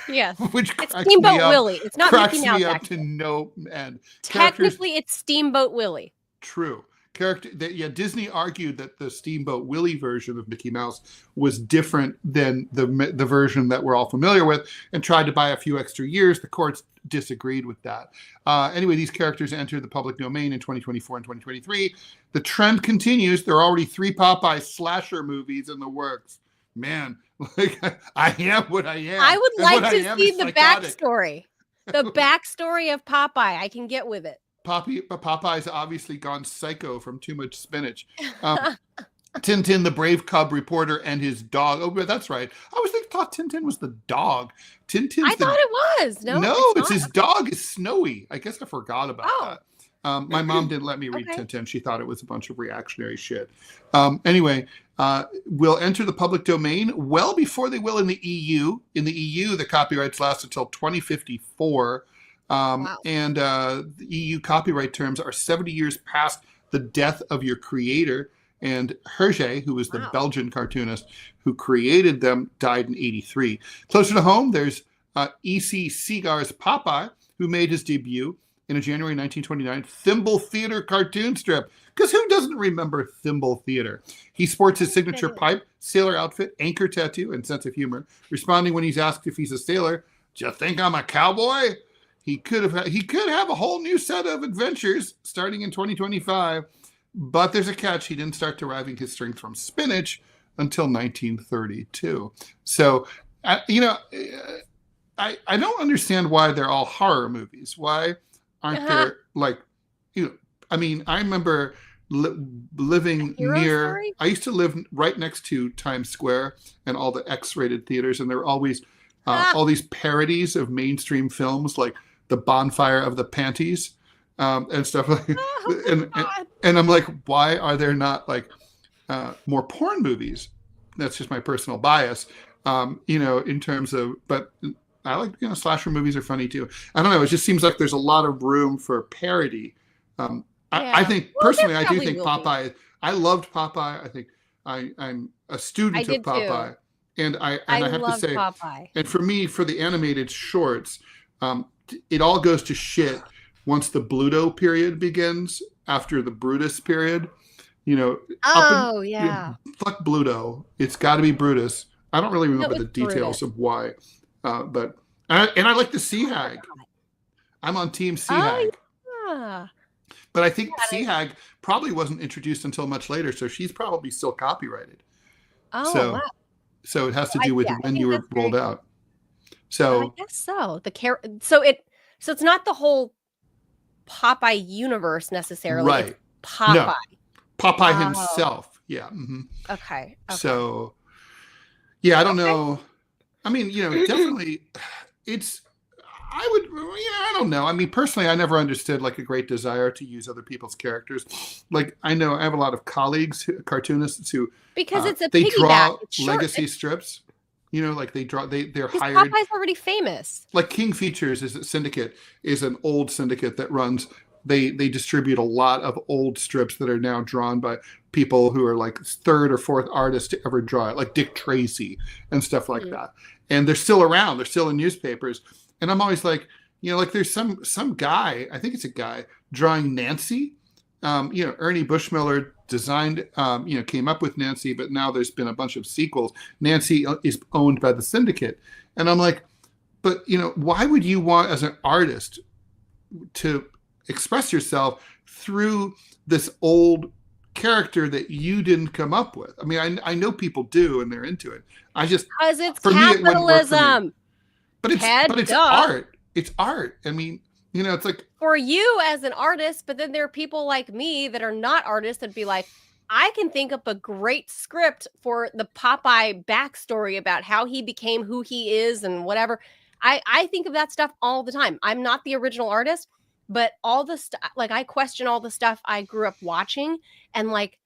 Yes. Which it's Steamboat Willie. It's not Mickey Mouse. Cracks me up to no end. Technically, it's Steamboat Willie. True. Disney argued that the Steamboat Willie version of Mickey Mouse was different than the version that we're all familiar with, and tried to buy a few extra years. The courts disagreed with that. Anyway, these characters entered the public domain in 2024 and 2023. The trend continues. There are already 3 Popeye slasher movies in the works. Man, like I am what I am. I would like to see the backstory. The backstory of Popeye. I can get with it. Popeye's obviously gone psycho from too much spinach. Tintin, the brave cub reporter, and his dog. Oh, that's right. I always thought Tintin was the dog. I thought it was. No, it's his dog is Snowy. I guess I forgot about that. My mom didn't let me read Tintin. She thought it was a bunch of reactionary shit. Anyway, will enter the public domain well before they will in the EU. In the EU, the copyrights last until 2054. And the EU copyright terms are 70 years past the death of your creator. And Hergé, who was the Belgian cartoonist who created them, died in 1983. Closer to home, there's E.C. Segar's Popeye, who made his debut in a January 1929 Thimble Theater cartoon strip. Because who doesn't remember Thimble Theater? He sports his signature pipe, sailor outfit, anchor tattoo, and sense of humor. Responding when he's asked if he's a sailor, "Do you think I'm a cowboy?" He could have a whole new set of adventures starting in 2025. But there's a catch. He didn't start deriving his strength from spinach until 1932. So, you know, I don't understand why they're all horror movies. Why aren't there like, you know, I mean, I remember living near, story? I used to live right next to Times Square and all the X-rated theaters, and there were always all these parodies of mainstream films like The Bonfire of the Panties and stuff like and I'm like, why are there not like more porn movies? That's just my personal bias, you know, in terms of, but I like, you know, slasher movies are funny too. I don't know. It just seems like there's a lot of room for parody. I think personally, I do think Popeye. I loved Popeye. I think I'm a student of Popeye, and I have to say, Popeye. And for me, for the animated shorts, it all goes to shit once the Bluto period begins. After the Brutus period, you know. You know, fuck Bluto. It's got to be Brutus. I don't really remember the details of why, but I like the Sea Hag. I'm on Team Sea Hag. Yeah. But I think Sea Hag probably wasn't introduced until much later, so she's probably still copyrighted. Oh, wow. So it has to do with when you were rolled out. So I guess so. So it's not the whole Popeye universe necessarily. Right. It's Popeye. No. Popeye himself. Yeah. Mm-hmm. Okay. So, yeah, I don't know. I mean, you know, definitely I don't know. I mean, personally, I never understood like a great desire to use other people's characters. Like, I know I have a lot of colleagues, cartoonists who because it's they draw legacy strips. You know, like they're hired. Popeye's already famous. Like King Features is an old syndicate that runs. They distribute a lot of old strips that are now drawn by people who are like third or fourth artists to ever draw it, like Dick Tracy and stuff like that. And they're still around. They're still in newspapers. And I'm always like, you know, like there's some guy, I think it's a guy, drawing Nancy. You know, Ernie Bushmiller designed, you know, came up with Nancy, but now there's been a bunch of sequels. Nancy is owned by the syndicate. And I'm like, but, you know, why would you want as an artist to express yourself through this old character that you didn't come up with? I mean, I know people do and they're into it. Because it's capitalism. But it's art. It's art. I mean, you know, it's like for you as an artist, but then there are people like me that are not artists that'd be like, I can think up a great script for the Popeye backstory about how he became who he is and whatever. I think of that stuff all the time. I'm not the original artist, but all the stuff, like I question all the stuff I grew up watching, and like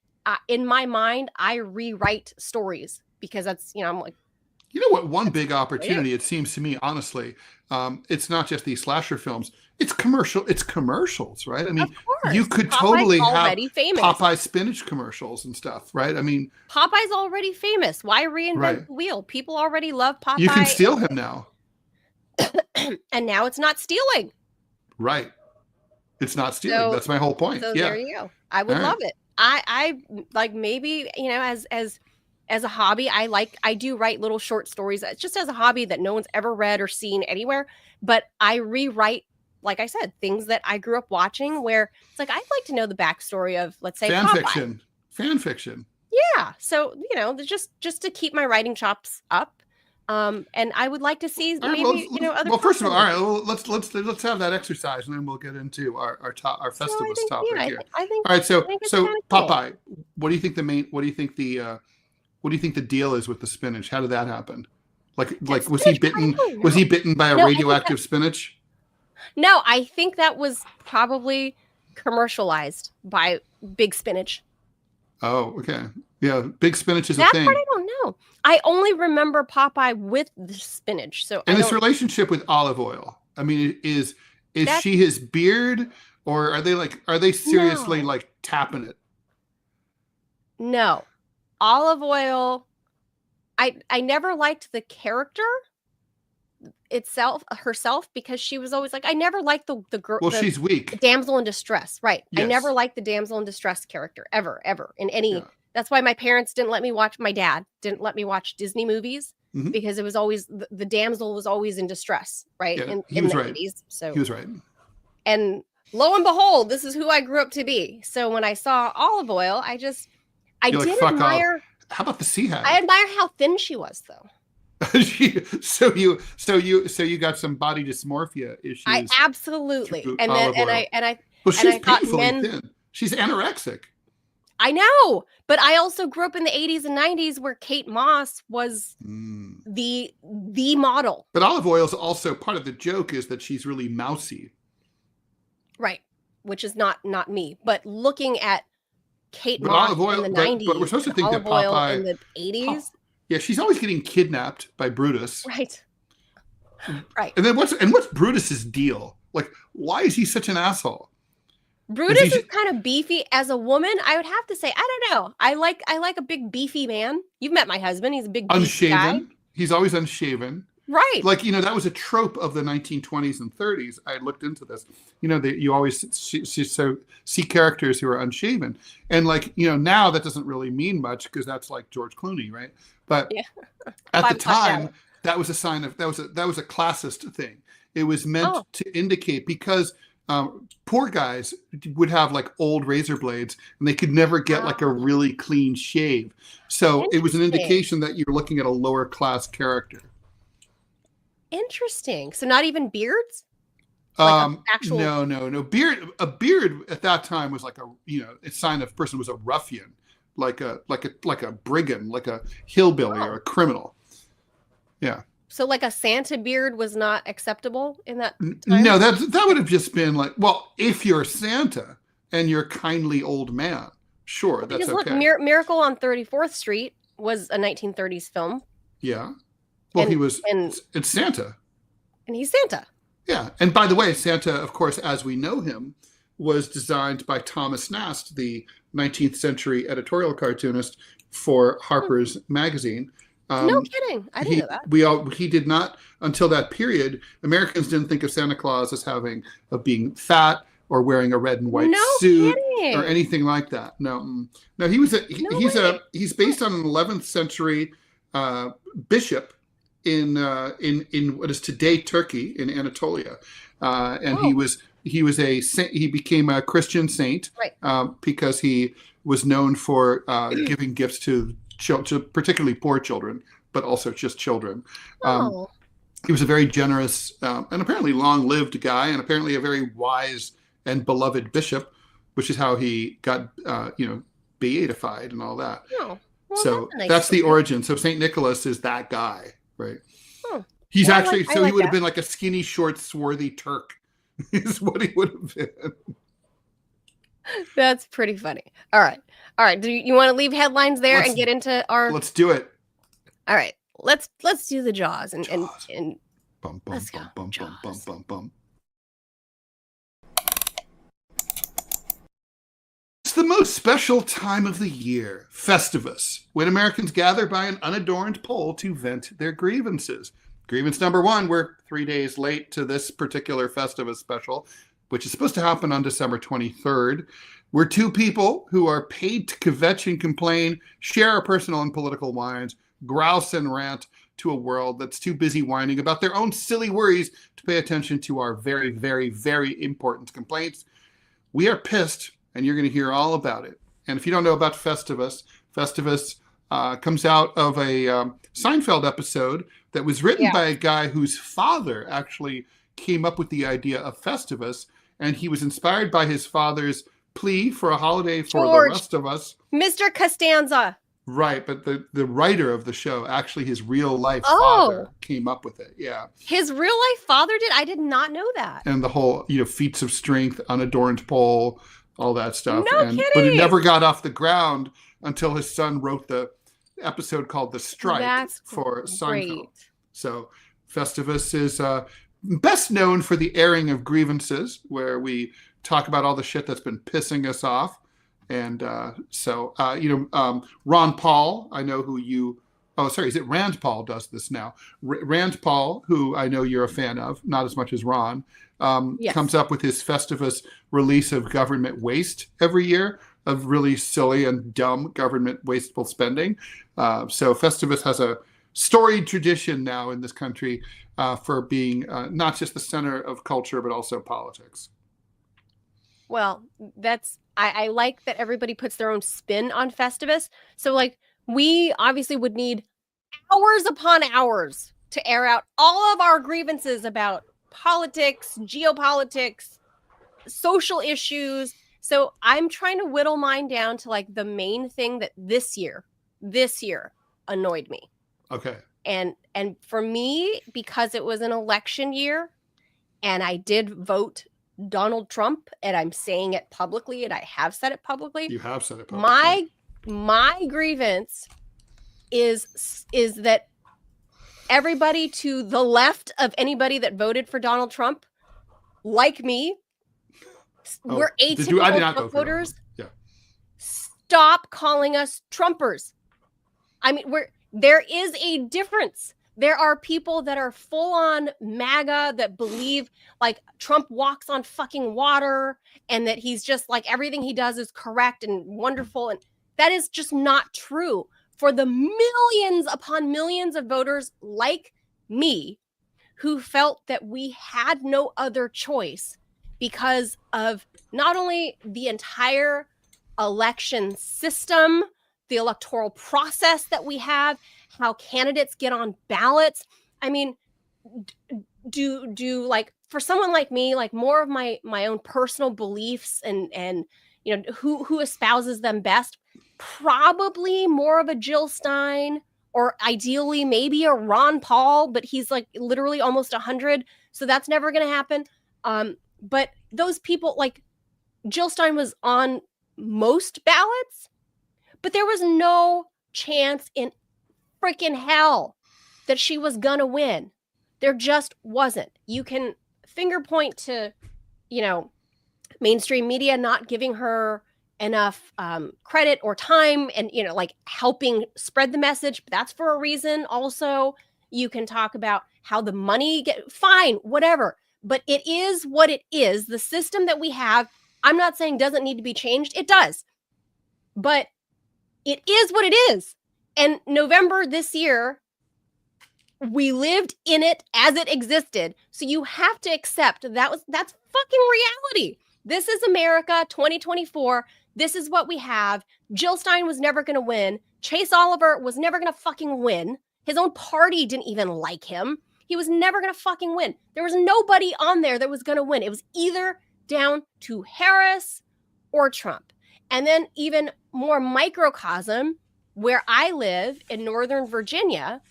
in my mind, I rewrite stories because that's, you know, I'm like, you know what? One big opportunity, it seems to me, honestly, it's not just these slasher films. It's commercials, right? I mean, you could totally have Popeye spinach commercials and stuff, right? I mean, Popeye's already famous. Why reinvent the wheel? People already love Popeye. You can steal him now. And now it's not stealing. Right. It's not stealing. That's my whole point. So there you go. I would love it. I like, maybe, you know, as a hobby, I do write little short stories. It's just as a hobby that no one's ever read or seen anywhere. But I rewrite, like I said, things that I grew up watching where it's like, I'd like to know the backstory of, let's say, fan Popeye. fiction. Yeah. So, you know, just to keep my writing chops up. And I would like to see maybe, you know, other. Well, first of all, all right, well, let's have that exercise, and then we'll get into our Festivus topic here. I think. All right, so Popeye, what do you think the deal is with the spinach? How did that happen? Like was he bitten? Was he bitten by a radioactive spinach? No, I think that was probably commercialized by Big Spinach. Oh, okay. Yeah, Big Spinach is a thing. That part I don't know. I only remember Popeye with the spinach. So and his relationship with olive oil. I mean, is she his beard, or are they seriously like tapping it? No. Olive oil. I never liked the character herself, because she was always like, I never liked the girl. Well, she's weak. The damsel in distress, right? Yes. I never liked the damsel in distress character ever in any. Yeah. That's why my parents didn't let me watch. My dad didn't let me watch Disney movies because it was always the damsel was always in distress, right? Yeah, in the 80s. So he was right. And lo and behold, this is who I grew up to be. So when I saw olive oil, I did admire. How about the sea I hag? admire how thin she was, though. So you got some body dysmorphia I issues absolutely. through And then olive oil. Well, and she's I thought painfully men. thin. She's anorexic. I know, but I also grew up in the 80s and 90s where Kate Moss was Mm. the model. But olive oil is also part of the joke is that she's really mousy. Right. Which is not me. But looking at Kate But Moss olive in oil, the but we're 90s supposed to and think that olive oil Popeye, in the Pop, 80s. yeah, she's always getting kidnapped by Brutus. Right. Right. And then what's Brutus's deal? Like, why is he such an asshole? Brutus is kind of beefy as a woman. I would have to say, I don't know. I like a big beefy man. You've met my husband. He's a big beefy guy. Unshaven. He's always unshaven. Right. Like, that was a trope of the 1920s and 30s. I looked into this. You always see characters who are unshaven. And now that doesn't really mean much because that's like George Clooney, right? But yeah. at the time, that was a sign of that was a classist thing. It was meant to indicate because poor guys would have like old razor blades and they could never get like a really clean shave. So it was an indication that you're looking at a lower class character. Interesting. So not even beards? Actual... No. A beard at that time was like a sign of a person was a ruffian, like a brigand, like a hillbilly or a criminal. Yeah. So like a Santa beard was not acceptable in that time? No, that would have just been like, well, if you're Santa and you're a kindly old man, sure, that's okay. Look, Miracle on 34th Street was a 1930s film. Yeah. Well, it's Santa. And he's Santa. Yeah. And by the way, Santa, of course, as we know him, was designed by Thomas Nast, the 19th century editorial cartoonist for Harper's Magazine. No kidding. I didn't know that. He did not, until that period, Americans didn't think of Santa Claus as being fat or wearing a red and white suit or anything like that. No, he's based on an 11th century bishop in what is today Turkey, in Anatolia, and he became a Christian saint, right? Because he was known for giving gifts to particularly poor children, but also just children. He was a very generous and apparently long-lived guy, and apparently a very wise and beloved bishop, which is how he got beatified and all that. Oh, well, so that's the origin. So Saint Nicholas is that guy, right? He's actually he would have been like a skinny, short, swarthy Turk, is what he would have been. That's pretty funny. All right. Do you want to leave headlines there and get into our? Let's do it. All right. Let's do the Jaws and bum, let's go. Bum, bum, bum, bum, bum. It's the most special time of the year, Festivus, when Americans gather by an unadorned pole to vent their grievances. Grievance number 1, we're 3 days late to this particular Festivus Special, which is supposed to happen on December 23rd. We're two people who are paid to kvetch and complain, share our personal and political whines, grouse and rant to a world that's too busy whining about their own silly worries to pay attention to our very, very, very important complaints. We are pissed, and you're going to hear all about it. And if you don't know about Festivus comes out of a Seinfeld episode that was written by a guy whose father actually came up with the idea of Festivus, and he was inspired by his father's plea for a holiday for the rest of us. Mr. Costanza. Right, but the writer of the show, actually his real life father came up with it. Yeah. His real life father did? I did not know that. And the whole, feats of strength, unadorned pole, all that stuff. No kidding. But it never got off the ground until his son wrote the episode called The Strike for Seinfeld. So Festivus is best known for the airing of Grievances, where we talk about all the shit that's been pissing us off. And Ron Paul, I know who you... Oh, sorry, is it Rand Paul does this now? Rand Paul, who I know you're a fan of, not as much as Ron, comes up with his Festivus release of government waste every year, of really silly and dumb government wasteful spending. So Festivus has a storied tradition now in this country for being not just the center of culture, but also politics. Well, I like that everybody puts their own spin on Festivus. So, like, we obviously would need hours upon hours to air out all of our grievances about politics, geopolitics, social issues. So I'm trying to whittle mine down to like the main thing that this year annoyed me. Okay. And for me, because it was an election year and I did vote Donald Trump, and I'm saying it publicly, and I have said it publicly. You have said it publicly. My grievance is that everybody to the left of anybody that voted for Donald Trump, like me, we're atypical Trump voters. Yeah. Stop calling us Trumpers. I mean, there is a difference. There are people that are full on MAGA that believe like Trump walks on fucking water and that he's just like everything he does is correct and wonderful. And that is just not true for the millions upon millions of voters like me who felt that we had no other choice because of not only the entire election system, the electoral process that we have, how candidates get on ballots. I mean, do like for someone like me, like more of my own personal beliefs and you know who espouses them best, probably more of a Jill Stein or ideally maybe a Ron Paul, but he's like literally almost 100, so that's never going to happen. But those people, like Jill Stein was on most ballots, but there was no chance in freaking hell that she was gonna win. There just wasn't. You can finger point to, you know, mainstream media not giving her enough credit or time and, you know, like helping spread the message. But that's for a reason. Also, you can talk about how the money fine, whatever. But it is what it is. The system that we have, I'm not saying doesn't need to be changed. It does. But it is what it is. And November this year, we lived in it as it existed. So you have to accept that's fucking reality. This is America 2024. This is what we have. Jill Stein was never going to win. Chase Oliver was never going to fucking win. His own party didn't even like him. He was never going to fucking win. There was nobody on there that was going to win. It was either down to Harris or Trump. And then even more microcosm, where I live in Northern Virginia,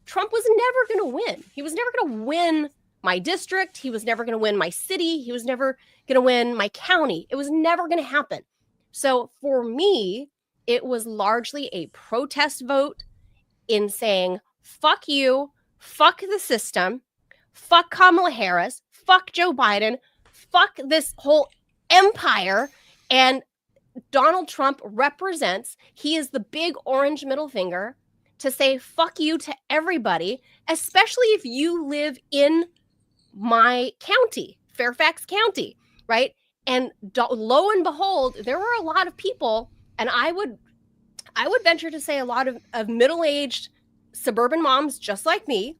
Trump was never going to win. He was never going to win my district. He was never going to win my city. He was never going to win my county. It was never going to happen. So for me, it was largely a protest vote in saying, fuck you, fuck the system, fuck Kamala Harris, fuck Joe Biden, fuck this whole empire. And Donald Trump represents, he is the big orange middle finger to say fuck you to everybody, especially if you live in my county, Fairfax County, right? And lo and behold, there were a lot of people, and I would venture to say a lot of middle-aged suburban moms just like me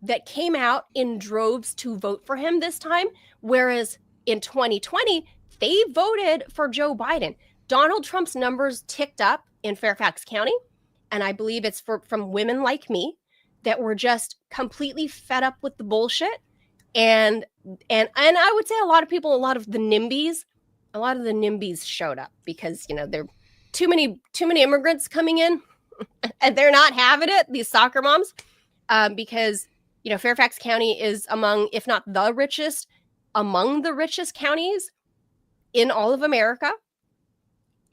that came out in droves to vote for him this time, whereas in 2020, they voted for Joe Biden. Donald Trump's numbers ticked up in Fairfax County, and I believe it's from women like me that were just completely fed up with the bullshit. And I would say a lot of the NIMBYs showed up because, you know, there are too many immigrants coming in and they're not having it, these soccer moms, because, you know, Fairfax County is among, if not the richest, among the richest counties in all of America.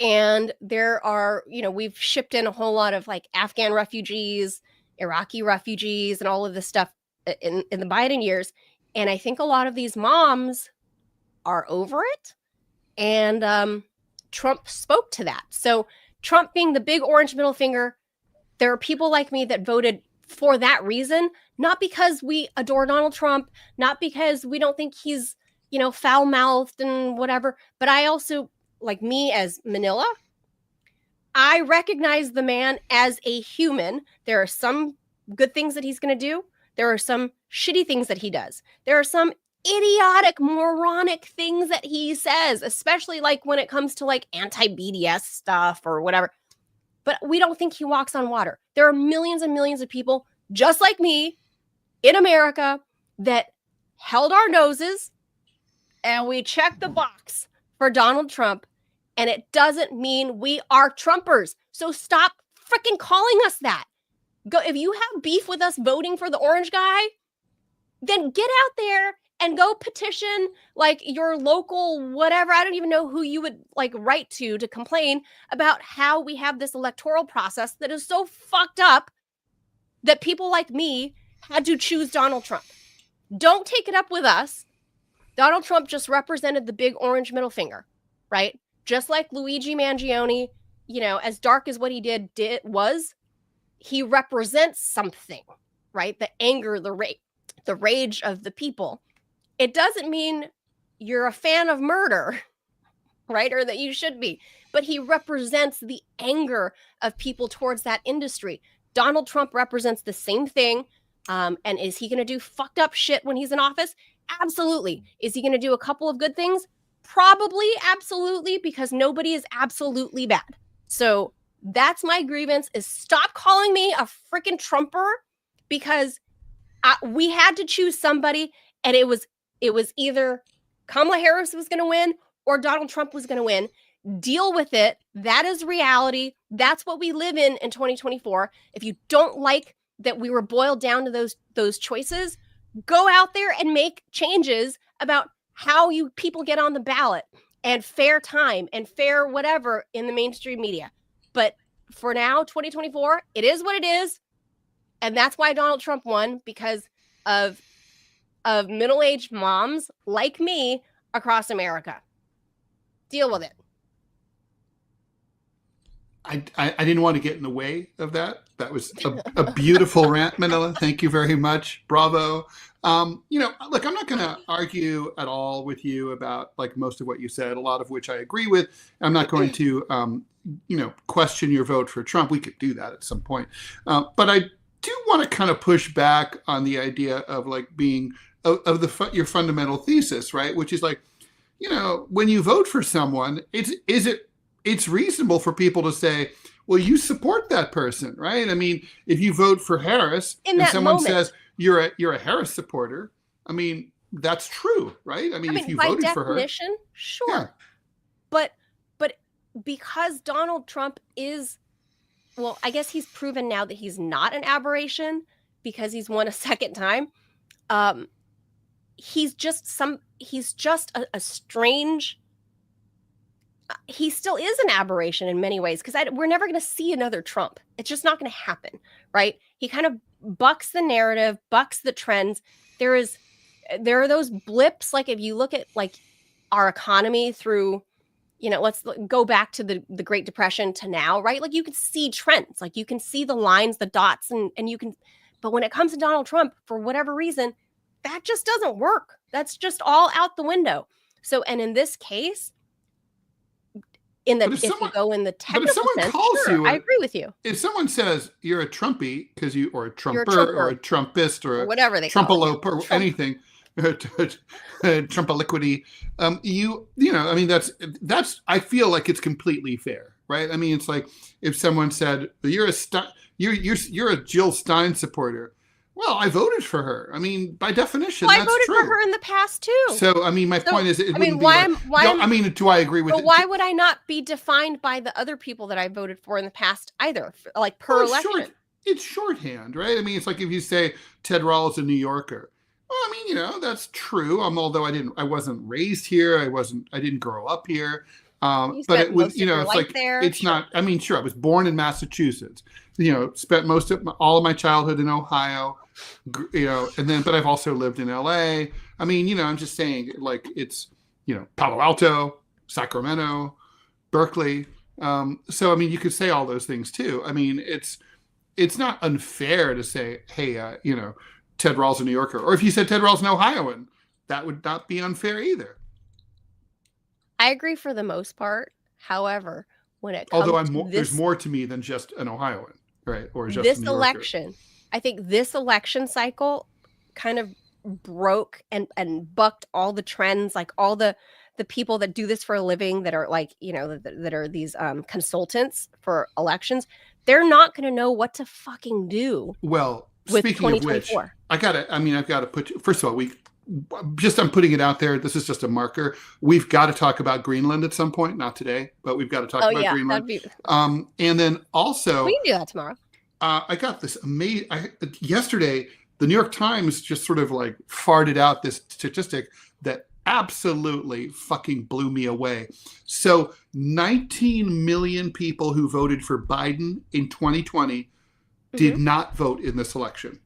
And there are, you know, we've shipped in a whole lot of like Afghan refugees, Iraqi refugees, and all of this stuff in the Biden years. And I think a lot of these moms are over it. And Trump spoke to that. So Trump being the big orange middle finger, there are people like me that voted for that reason, not because we adore Donald Trump, not because we don't think he's, you know, foul-mouthed and whatever. But I also, like me as Manila, I recognize the man as a human. There are some good things that he's going to do. There are some shitty things that he does. There are some idiotic, moronic things that he says, especially like when it comes to like anti-BDS stuff or whatever. but we don't think he walks on water. There are millions and millions of people just like me in America that held our noses and we checked the box for Donald Trump, and it doesn't mean we are Trumpers. So stop freaking calling us that. Go, if you have beef with us voting for the orange guy, then get out there and go petition like your local whatever. I don't even know who you would like write to complain about how we have this electoral process that is so fucked up that people like me had to choose Donald Trump. Don't take it up with us. Donald Trump just represented the big orange middle finger, right? Just like Luigi Mangione, you know, as dark as what he did was, he represents something, right? The anger, the rage of the people. It doesn't mean you're a fan of murder, right? Or that you should be, but he represents the anger of people towards that industry. Donald Trump represents the same thing. And is he going to do fucked up shit when he's in office? Absolutely. Is he going to do a couple of good things? Probably, absolutely, because nobody is absolutely bad. So that's my grievance, is stop calling me a freaking Trumper, because we had to choose somebody, and it was either Kamala Harris was going to win or Donald Trump was going to win. Deal with it. That is reality. That's what we live in 2024. If you don't like that we were boiled down to those choices, go out there and make changes about how you people get on the ballot, and fair time and fair whatever in the mainstream media. But for now, 2024, it is what it is. And that's why Donald Trump won, because of middle-aged moms like me across America. Deal with it. I didn't want to get in the way of that. That was a beautiful rant, Manila. Thank you very much. Bravo. You know, look, I'm not going to argue at all with you about like most of what you said, a lot of which I agree with. I'm not going to, you know, question your vote for Trump. We could do that at some point. But I do want to kind of push back on the idea of like being of your fundamental thesis, right? Which is like, you know, when you vote for someone, it's reasonable for people to say, well, you support that person, right? I mean, if you vote for Harris and someone says you're a Harris supporter, I mean, that's true, right? I mean if you voted for her. By definition, sure. Yeah. But because Donald Trump is, well, I guess he's proven now that he's not an aberration because he's won a second time. He's just a strange, he still is an aberration in many ways, because we're never going to see another Trump. It's just not going to happen, right? He kind of bucks the narrative, bucks the trends. There are those blips, like if you look at like our economy through, you know, let's go back to the Great Depression to now, right? Like you can see trends, like you can see the lines, the dots, and you can, but when it comes to Donald Trump, for whatever reason, that just doesn't work. That's just all out the window. So, and in this case, if you go in the technical sense, sure, I agree with you. If someone says you're a Trumpy because or a Trumper or a Trumpist or whatever they Trumpalope or anything, Trumpaliquity, you know, I mean, that's I feel like it's completely fair, right? I mean, it's like if someone said you're a Jill Stein supporter. Well, I voted for her. I mean, by definition, that's true. I voted for her in the past too. So, I mean, my point is, do I agree with it? Why would I not be defined by the other people that I voted for in the past either, like per election? It's shorthand, right? I mean, it's like if you say Ted Rall is a New Yorker. Well, I mean, you know, that's true. Although I wasn't raised here. I didn't grow up here. But it was, you know, it's like it's not. I mean, sure, I was born in Massachusetts. You know, spent all of my childhood in Ohio. You know, but I've also lived in LA. I mean, you know, I'm just saying, like, it's, you know, Palo Alto, Sacramento, Berkeley. So, I mean, you could say all those things too. I mean, it's not unfair to say, hey, you know, Ted Rall's a New Yorker. Or if you said Ted Rall's an Ohioan, that would not be unfair either. I agree for the most part. However, when it comes there's more to me than just an Ohioan, right? Or just this election. I think this election cycle kind of broke and bucked all the trends, like all the the people that do this for a living, that are like, that are these consultants for elections, they're not going to know what to fucking do. Well, with speaking of which, 2024. I've got to put, first of all, I'm putting it out there. This is just a marker. We've got to talk about Greenland at some point, not today, but we've got to talk about Greenland. And then also, we can do that tomorrow. I got this amazing, yesterday, the New York Times just sort of like farted out this statistic that absolutely fucking blew me away. So 19 million people who voted for Biden in 2020 did not vote in this election.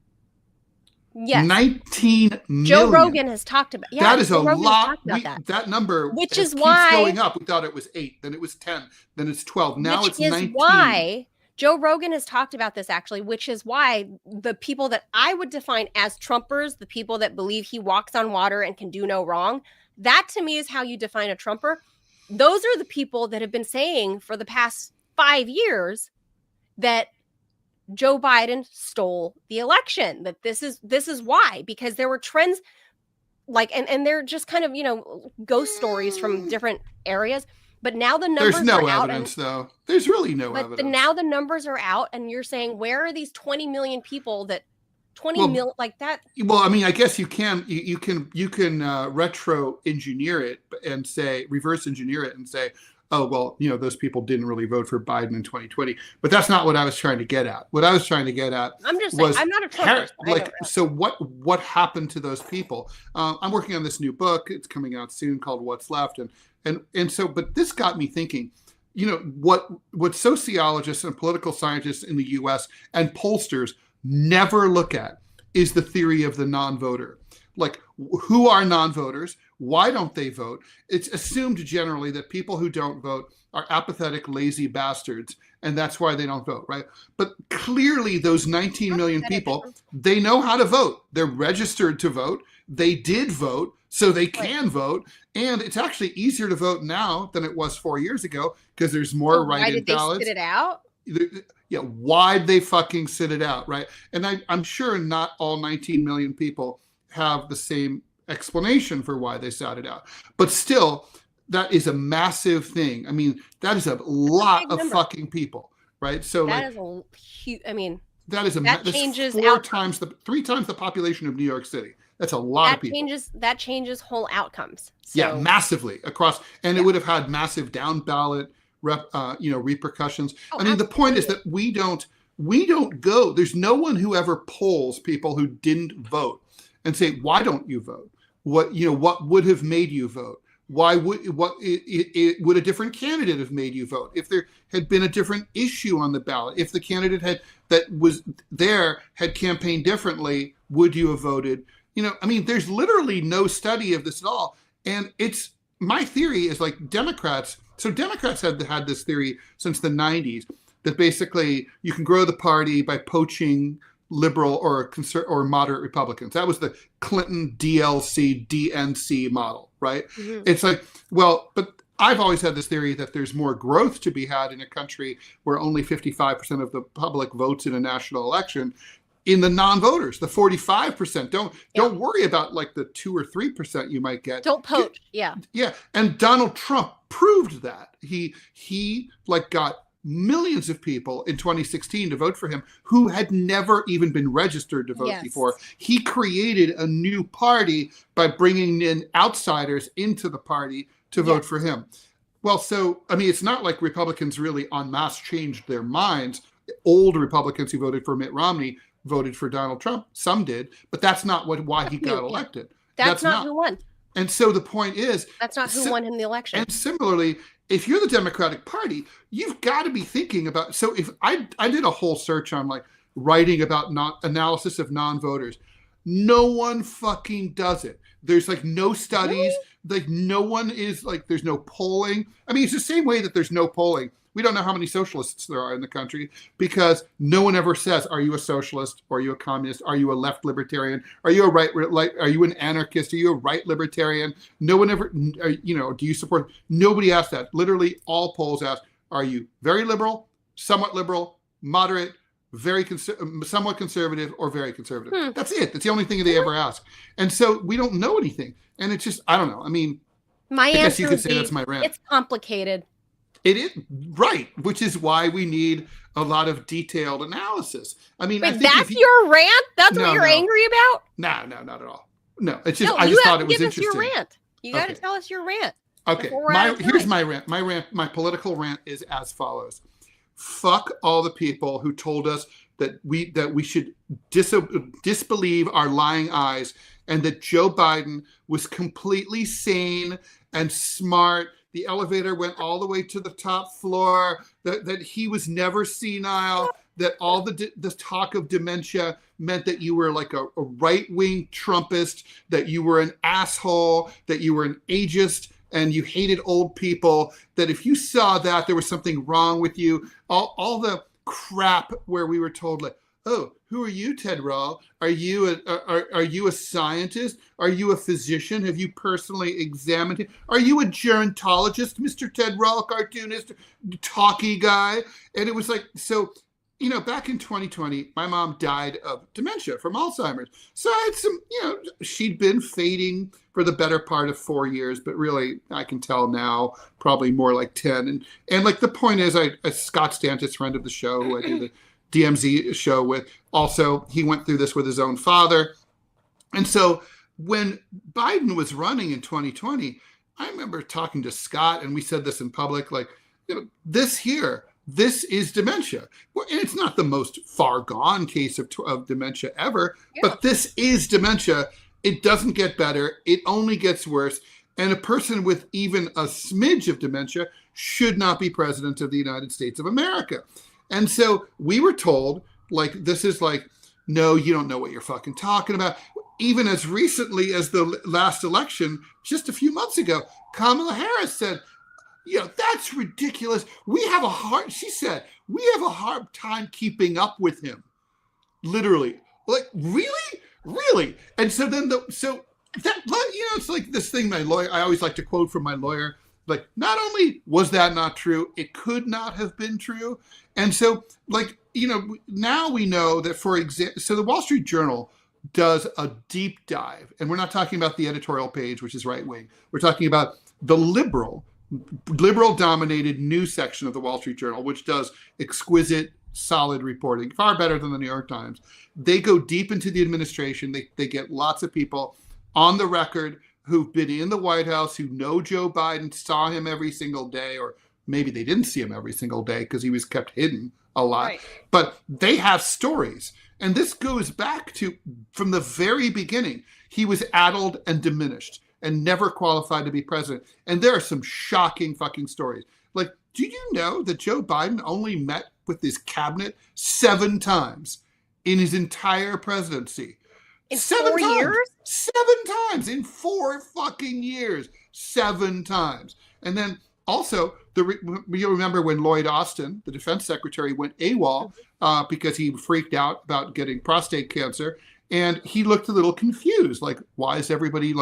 Yes. 19 million. Joe Rogan has talked about that is Joe a Rogan lot. That number which is keeps why going up. We thought it was 8, then it was 10, then it's 12. Now it's 19. Why Joe Rogan has talked about this, actually, which is why the people that I would define as Trumpers, the people that believe he walks on water and can do no wrong, that to me is how you define a Trumper. Those are the people that have been saying for the past 5 years that Joe Biden stole the election, that this is why, because there were trends like, and they're just kind of, ghost stories from different areas. But now the numbers There's no evidence, though. There's really no evidence. But now the numbers are out, and you're saying, where are these 20 million people that 20 million like that? Well, I mean, I guess you can retro engineer it and say, reverse engineer it and say, oh, well, those people didn't really vote for Biden in 2020. But that's not what I was trying to get at. What I was trying to get at I'm just saying, I'm not a Trump. So what happened to those people? I'm working on this new book. It's coming out soon called What's Left. And so, but this got me thinking, what sociologists and political scientists in the US and pollsters never look at is the theory of the non-voter. Like, who are non-voters? Why don't they vote? It's assumed generally that people who don't vote are apathetic, lazy bastards, and that's why they don't vote, right? But clearly those 19 million people, they know how to vote. They're registered to vote. They did vote, so they can vote. And it's actually easier to vote now than it was 4 years ago because there's more write-in ballots. Why did they sit it out? Yeah, why'd they fucking sit it out, right? And I'm sure not all 19 million people have the same explanation for why they sat it out. But still, that is a massive thing. I mean, that is a lot of fucking people, right? So that is a huge, that's changes 3 times the population of New York City. That's a lot of people. That changes whole outcomes. So. Yeah, massively across, and it would have had massive down ballot repercussions. The point is that we don't go. There's no one who ever polls people who didn't vote and say, why don't you vote? What would have made you vote? Why would a different candidate have made you vote? If there had been a different issue on the ballot, if the candidate had campaigned differently, would you have voted? There's literally no study of this at all. And my theory is like Democrats. So Democrats had this theory since the 90s that basically you can grow the party by poaching liberal or moderate Republicans. That was the Clinton DLC DNC model, right? Mm-hmm. It's like, well, but I've always had this theory that there's more growth to be had in a country where only 55% of the public votes in a national election. In the non-voters, the 45%, don't worry about like the 2 or 3% you might get. Don't poach. Yeah. And Donald Trump proved that. He got millions of people in 2016 to vote for him who had never even been registered to vote before. He created a new party by bringing in outsiders into the party to vote for him. Well, so, it's not like Republicans really en masse changed their minds. Old Republicans who voted for Mitt Romney voted for Donald Trump. Some did, but that's not why he got elected. That's not who won. And so the point is, that's not who won him the election. And similarly, if you're the Democratic Party, you've got to be thinking about. So if I did a whole search on like writing about analysis of non-voters, no one fucking does it. There's like no studies. Really? Like no one is like. There's no polling. It's the same way that there's no polling. We don't know how many socialists there are in the country because no one ever says, are you a socialist? Or are you a communist? Are you a left libertarian? Are you a right, are you an anarchist? Are you a right libertarian? No one ever, do you support? Nobody asked that. Literally all polls ask, are you very liberal, somewhat liberal, moderate, somewhat conservative, or very conservative? That's it. That's the only thing they ever ask. And so we don't know anything. And it's just, I don't know. My I guess you answer could would say that's be my rant. it's complicated. It is right, which is why we need a lot of detailed analysis. I mean, I Wait, think that's your rant? That's what no, you're no, angry about? no, no, not at all. No, it's just No, I you just have thought to it was give us your interesting. rant. You got to Okay. tell us your rant. Okay. Before we're out of Here's time. my rant. My political rant is as follows. Fuck all the people who told us that we should disbelieve our lying eyes, and that Joe Biden was completely sane and smart. The elevator went all the way to the top floor, that he was never senile, that all the talk of dementia meant that you were like a right-wing Trumpist, that you were an asshole, that you were an ageist, and you hated old people, that if you saw that, there was something wrong with you. All the crap where we were told, like, oh, who are you, Ted Rall? Are you a scientist? Are you a physician? Have you personally examined it? Are you a gerontologist, Mr. Ted Rall, cartoonist, talky guy? And it was like, so, back in 2020, my mom died of dementia from Alzheimer's. So I had some, she'd been fading for the better part of 4 years, but really, I can tell now, probably more like 10. And like the point is, Scott Stantis, friend of the show, who I do the DMZ show with, also, he went through this with his own father. And so when Biden was running in 2020, I remember talking to Scott, and we said this in public, like, this is dementia. Well, and it's not the most far gone case of dementia ever, but this is dementia. It doesn't get better. It only gets worse. And a person with even a smidge of dementia should not be president of the United States of America. And so we were told, like, this is like, no, you don't know what you're fucking talking about. Even as recently as the last election, just a few months ago, Kamala Harris said, that's ridiculous. She said, we have a hard time keeping up with him. Literally. Like, really? Really? And so then, it's like this thing I always like to quote from my lawyer. Like, not only was that not true, it could not have been true. And so, like, now we know that, for example, so the Wall Street Journal does a deep dive, and we're not talking about the editorial page, which is right wing. We're talking about the liberal dominated news section of the Wall Street Journal, which does exquisite, solid reporting, far better than the New York Times. They go deep into the administration. They get lots of people on the record who've been in the White House, who know Joe Biden, saw him every single day, or maybe they didn't see him every single day because he was kept hidden a lot. Right. But they have stories. And this goes back to, from the very beginning, he was addled and diminished and never qualified to be president. And there are some shocking fucking stories. Like, do you know that Joe Biden only met with his cabinet 7 times in his entire presidency? In 4 years? 7 times in 4 fucking years. 7 times. And then also, you remember when Lloyd Austin, the defense secretary, went AWOL because he freaked out about getting prostate cancer. And he looked a little confused. Like, why is everybody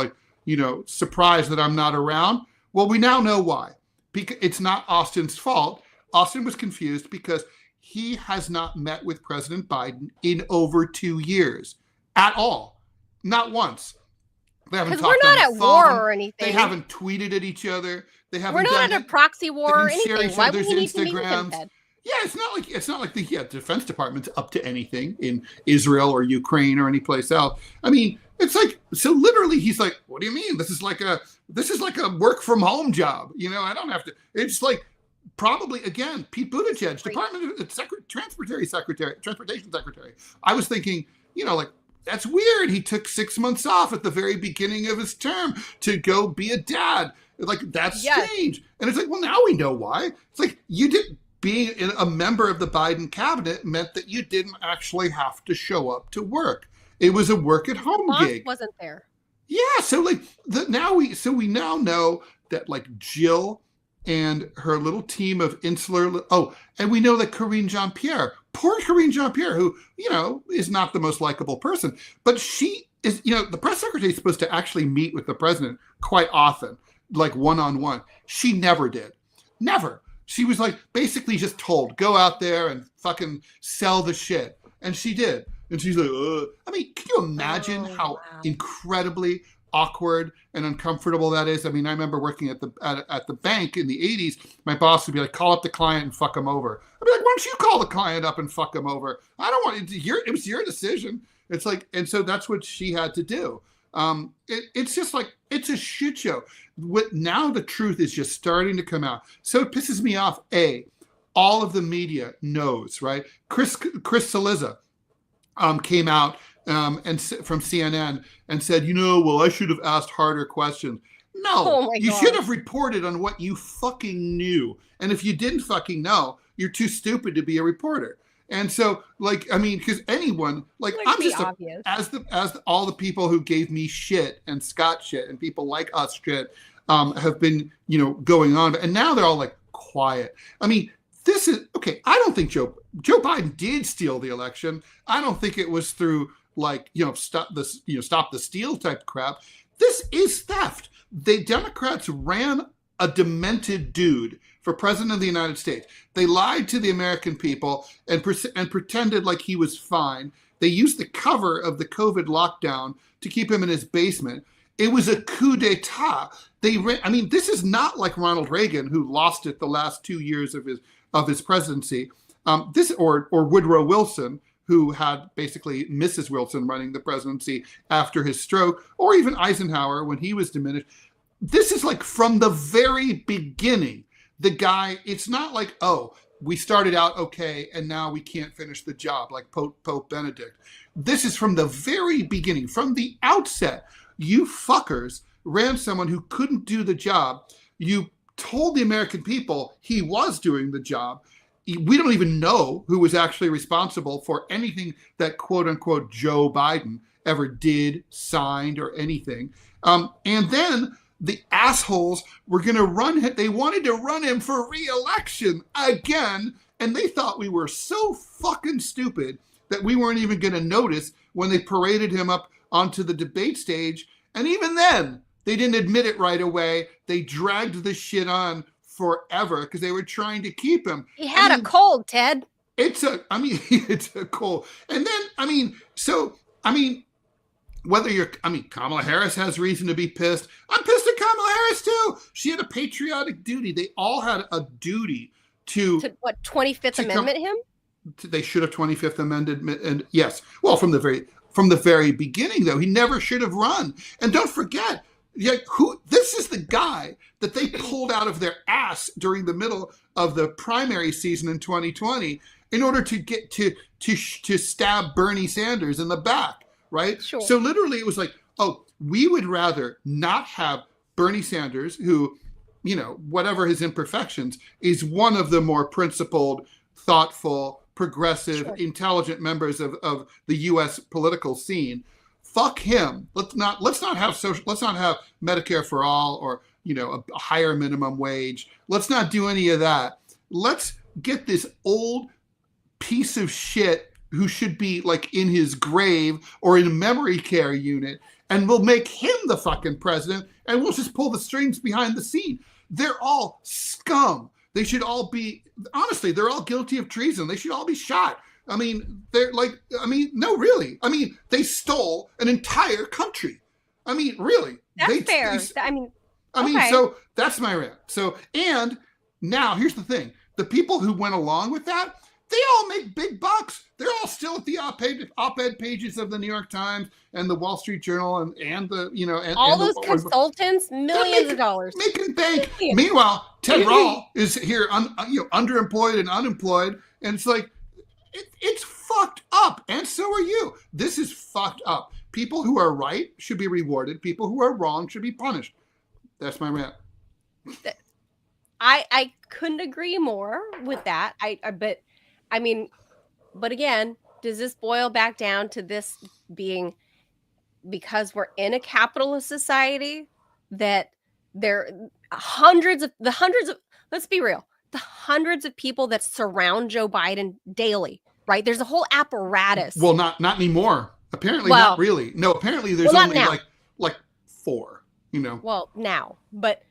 surprised that I'm not around? Well, we now know why. Because it's not Austin's fault. Austin was confused because he has not met with President Biden in over 2 years. At all. Not once. They haven't talked we're not on at the war phone. or anything. They haven't tweeted at each other. They haven't. We're not at a proxy war or anything. Why would we need to meet with him, Ted? Yeah, it's not like the Defense Department's up to anything in Israel or Ukraine or any place else. I mean, it's like, so literally he's like, what do you mean? This is like a work from home job. I don't have to. It's like, probably, again, Pete Buttigieg, Transportation Secretary. I was thinking, like, that's weird. He took 6 months off at the very beginning of his term to go be a dad. Like, that's strange. And it's like, well, now we know why. It's like, being a member of the Biden cabinet meant that you didn't actually have to show up to work. It was a work at home gig. Wasn't there? Yeah. So like we now know that, like, Jill and her little team of insular. Oh, and we know that Karine Jean-Pierre, poor Karine Jean-Pierre, who, is not the most likable person, but she is, the press secretary is supposed to actually meet with the president quite often, like one-on-one. She never did. Never. She was like basically just told, go out there and fucking sell the shit. And she did. And she's like, I mean, can you imagine how incredibly awkward and uncomfortable that is. I mean, I remember working at the bank in the 80s. My boss would be like, call up the client and fuck him over. I'd be like, why don't you call the client up and fuck him over? I don't want it. It was your decision. It's like, and so that's what she had to do. It's just like, it's a shit show. Now the truth is just starting to come out. So it pisses me off. All of the media knows, right? Chris Cillizza came out and from CNN and said, well, I should have asked harder questions. No, you should have reported on what you fucking knew. And if you didn't fucking know, you're too stupid to be a reporter. And so, because anyone, I'm just as all the people who gave me shit and Scott shit and people like us shit have been, going on, and now they're all like quiet. I mean, this is okay. I don't think Joe Biden did steal the election. I don't think it was through stop the steal type crap. This is theft. The Democrats ran a demented dude for president of the United States. They lied to the American people and pretended like he was fine. They used the cover of the COVID lockdown to keep him in his basement. It was a coup d'etat. This is not like Ronald Reagan, who lost it the last 2 years of his presidency. Or Woodrow Wilson, who had basically Mrs. Wilson running the presidency after his stroke, or even Eisenhower when he was diminished. This is like from the very beginning. The guy, it's not like, we started out okay and now we can't finish the job like Pope Benedict. This is from the very beginning, from the outset. You fuckers ran someone who couldn't do the job. You told the American people he was doing the job. We don't even know who was actually responsible for anything that quote unquote Joe Biden ever did, signed, or anything. And then the assholes were going to run him. They wanted to run him for re-election again. And they thought we were so fucking stupid that we weren't even going to notice when they paraded him up onto the debate stage. And even then, they didn't admit it right away. They dragged the shit on forever because they were trying to keep him. He had a cold, Ted. It's a cold. And then, Kamala Harris has reason to be pissed. I'm pissed at Kamala Harris too. She had a patriotic duty. They all had a duty to 25th Amendment him? They should have 25th amended, and yes. Well, from the very beginning, though, he never should have run. And don't forget, this is the guy that they pulled out of their ass during the middle of the primary season in 2020 in order to get to stab Bernie Sanders in the back. Right? Sure. So literally it was like, we would rather not have Bernie Sanders, who, whatever his imperfections, is one of the more principled, thoughtful, progressive, intelligent members of the U.S. political scene. Fuck him. Let's not have Medicare for all or, a higher minimum wage. Let's not do any of that. Let's get this old piece of shit who should be in his grave or in a memory care unit, and we'll make him the fucking president, and we'll just pull the strings behind the scene. They're all scum. They should all be, honestly, they're all guilty of treason. They should all be shot. No, really. They stole an entire country. Really. That's fair. So that's my rant. So, and now here's the thing. The people who went along with that, they all make big bucks. They're all still at the op-ed pages of the New York Times and the Wall Street Journal and the all those consultants, millions of dollars making bank. Meanwhile, Ted Rall is here, underemployed and unemployed, and it's like it's fucked up. And so are you. This is fucked up. People who are right should be rewarded. People who are wrong should be punished. That's my rant. I couldn't agree more with that. But again, does this boil back down to this being because we're in a capitalist society that let's be real, the hundreds of people that surround Joe Biden daily, right? There's a whole apparatus. Well, not anymore. Apparently not really. No, apparently there's only like 4, Well, now, but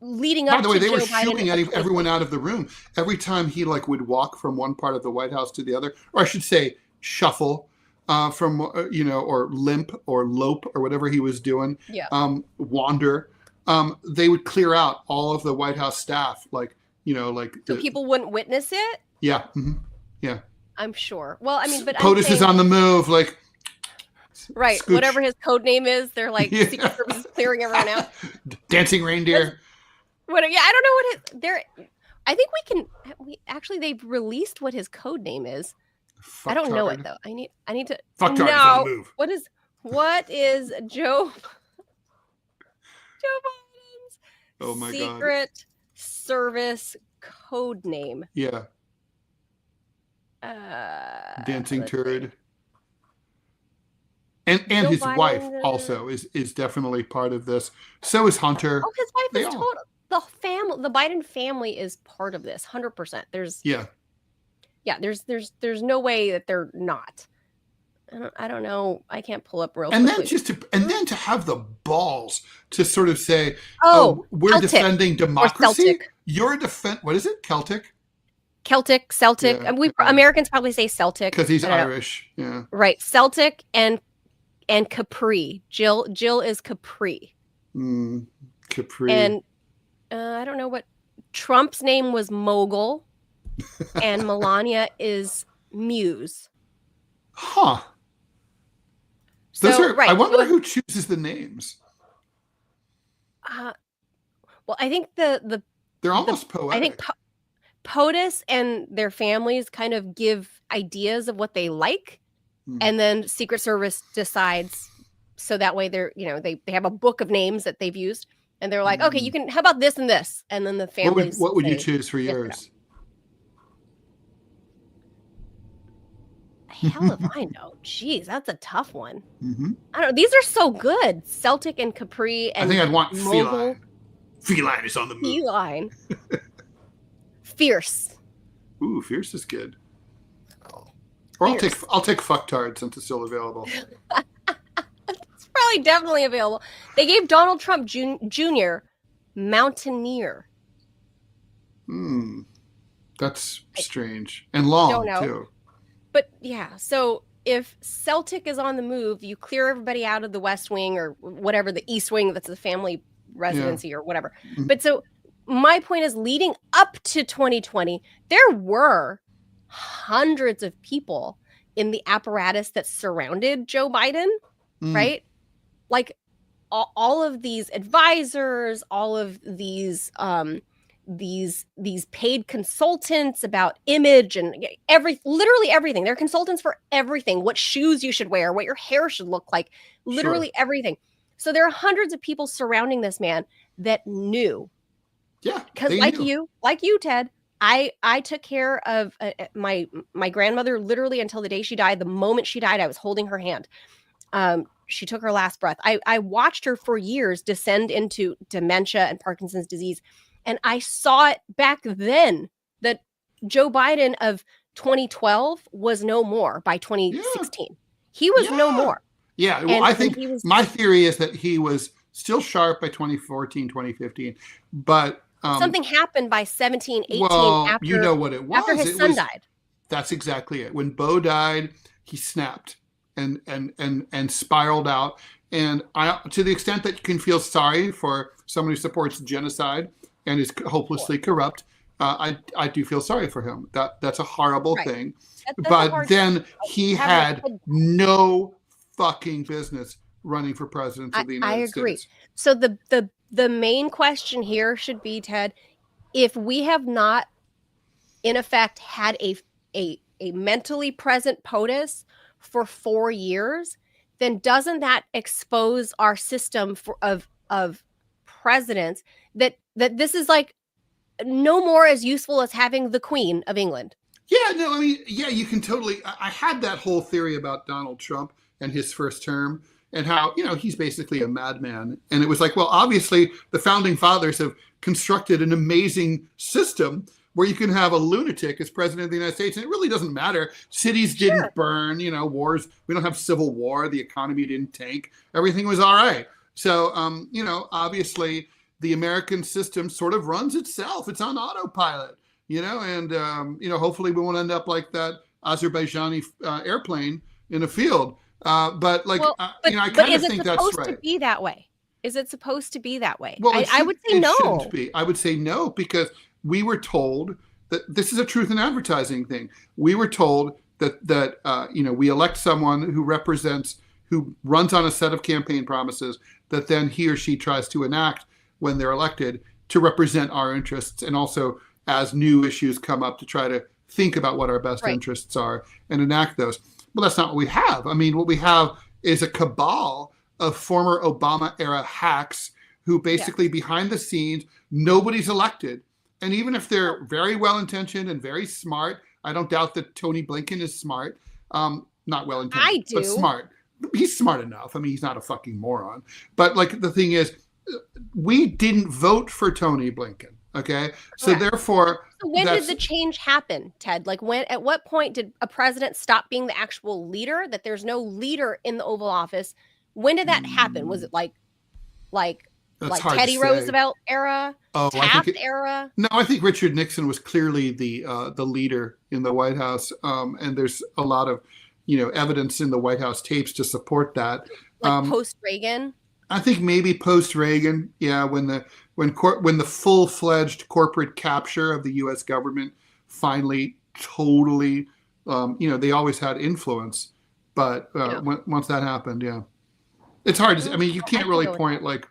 leading up to By the way, they Joe were Biden shooting at everyone out of the room every time he would walk from one part of the White House to the other, or I should say shuffle. from or limp or lope or whatever he was doing, Yeah. wander, they would clear out all of the White House staff, so people wouldn't witness it. Yeah, yeah. I'm sure. Well, I mean, but POTUS is on the move, like. Right, Scooch. whatever his code name is, they're like Secret Service is clearing everyone out. Dancing reindeer. Yeah, I don't know I think they've released what his code name is. Fucktard. I don't know it though. I need to. Fucktard is on the move. What is Joe Biden's Secret Service code name? Yeah. Dancing turd. And his wife also is definitely part of this. So is Hunter. Oh, his wife is total. The Biden family is part of this, 100%. There's no way that they're not. I don't know. I can't pull up real quickly. Then to have the balls to sort of say, we're Celtic defending democracy. You're what is it? Celtic, Celtic. Yeah, Americans probably say Celtic because he's Irish. Yeah. Right. Celtic and Capri. Jill is Capri. Capri. And I don't know what Trump's name was Mogul, and Melania is Muse. Huh. I wonder who chooses the names. Well, I think they're almost poetic. I think POTUS and their families kind of give ideas of what they like, and then Secret Service decides. So that way they have a book of names that they've used, and they're like, okay, you can. How about this and this? And then the families. What would you choose for yours? Hell if I know. Jeez, that's a tough one. I don't know. These are so good. Celtic and Capri. And I think I'd want Feline. Feline is on the move. Feline. Fierce. Ooh, fierce is good. Or I'll take fucktard since it's still available. It's probably definitely available. They gave Donald Trump Jr. Mountaineer. That's strange and long too. But yeah, so if Celtic is on the move, you clear everybody out of the West Wing or whatever, the East Wing, that's the family residency or whatever. But so my point is, leading up to 2020, there were hundreds of people in the apparatus that surrounded Joe Biden, right? Like all of these advisors, all of these paid consultants about image and literally everything. They're consultants for everything. What shoes you should wear, what your hair should look like, literally everything. So there are hundreds of people surrounding this man that knew. Yeah. Because like you, Ted, I took care of my grandmother literally until the day she died. The moment she died, I was holding her hand. She took her last breath. I watched her for years descend into dementia and Parkinson's disease. And I saw it back then that Joe Biden of 2012 was no more by 2016. Yeah. He was no more. Yeah. Well, I think my theory is that he was still sharp by 2014, 2015. But something happened by 17, 18 after, you know what it was. After his son died. That's exactly it. When Bo died, he snapped and spiraled out. And to the extent that you can feel sorry for someone who supports genocide and is hopelessly corrupt, I do feel sorry for him. That's a horrible thing. But then he had no fucking business running for president of the United States. I agree. So the main question here should be, Ted, if we have not, in effect, had a mentally present POTUS for 4 years, then doesn't that expose our system of presidents that this is like no more as useful as having the Queen of England? Yeah, no, I mean, yeah, you can totally. I had that whole theory about Donald Trump and his first term and how, he's basically a madman. And it was like, well, obviously the founding fathers have constructed an amazing system where you can have a lunatic as president of the United States. And it really doesn't matter. Cities didn't burn, wars. We don't have civil war. The economy didn't tank. Everything was all right. So, obviously the American system sort of runs itself. It's on autopilot, and hopefully we won't end up like that Azerbaijani airplane, in a field. But like, Well, I but kind is of it think that's supposed to right. be that way? Is it supposed to be that way? Well, I would say it shouldn't no. be. I would say no, because we were told that this is a truth in advertising thing. We were told that we elect someone who represents, who runs on a set of campaign promises that then he or she tries to enact when they're elected to represent our interests, and also as new issues come up to try to think about what our best Right. interests are and enact those. Well, that's not what we have. I mean, what we have is a cabal of former Obama era hacks who Yeah. basically behind the scenes, nobody's elected. And even if they're very well intentioned and very smart, I don't doubt that Tony Blinken is smart. Not well I intentioned, but do. smart. He's smart enough. I mean, he's not a fucking moron. But like, the thing is, we didn't vote for Tony Blinken. Okay. So Correct. therefore, So when did the change happen, Ted? Like at what point did a president stop being the actual leader? That there's no leader in the Oval Office. When did that happen? Was it like that's hard Teddy to say. Roosevelt era? Oh, Taft era? No, I think Richard Nixon was clearly the leader in the White House, and there's a lot of evidence in the White House tapes to support that. Like post Reagan? I think maybe post Reagan, yeah, when the full-fledged corporate capture of the U.S. government finally totally, they always had influence, but once that happened, yeah, it's hard to. I mean, you can't really point like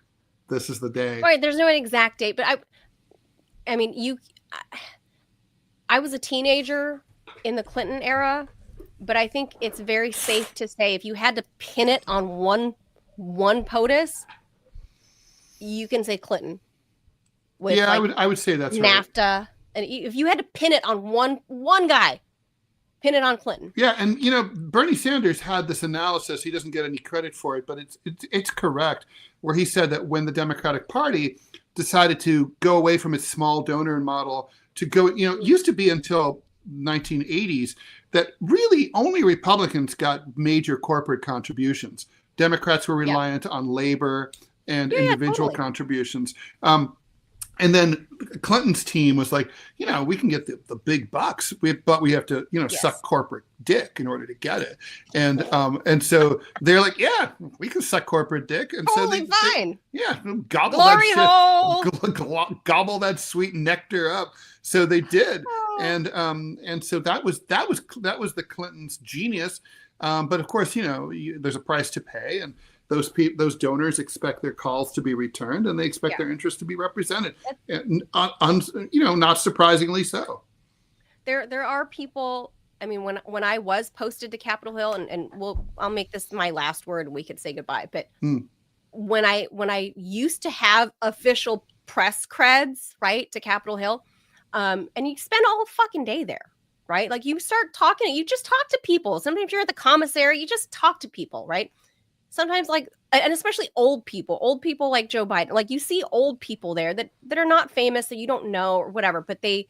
this is the day. Right, there's no exact date, but I mean, I was a teenager in the Clinton era, but I think it's very safe to say if you had to pin it on one POTUS, you can say Clinton. With I would say that's NAFTA, right. And if you had to pin it on one guy, pin it on Clinton. Yeah, and Bernie Sanders had this analysis. He doesn't get any credit for it, but it's correct, where he said that when the Democratic Party decided to go away from its small donor model to go, it used to be until 1980s that really only Republicans got major corporate contributions. Democrats were reliant on labor and individual contributions. And then Clinton's team was like, we can get the big bucks, but we have to, suck corporate dick in order to get it. And so they're like, yeah, we can suck corporate dick. And totally so fine. Gobble Glory that shit, gobble that sweet nectar up. So they did. And so that was the Clintons' genius. But of course, there's a price to pay, and those donors expect their calls to be returned, and they expect their interests to be represented. Not surprisingly so. There are people. I mean, when I was posted to Capitol Hill, and I'll make this my last word, and we could say goodbye. But when I used to have official press creds, right, to Capitol Hill, and you spend all fucking day there, right? Like you start talking, you just talk to people. Sometimes you're at the commissary, you just talk to people, right? Sometimes and especially old people like Joe Biden, like you see old people there that are not famous, that you don't know or whatever, but they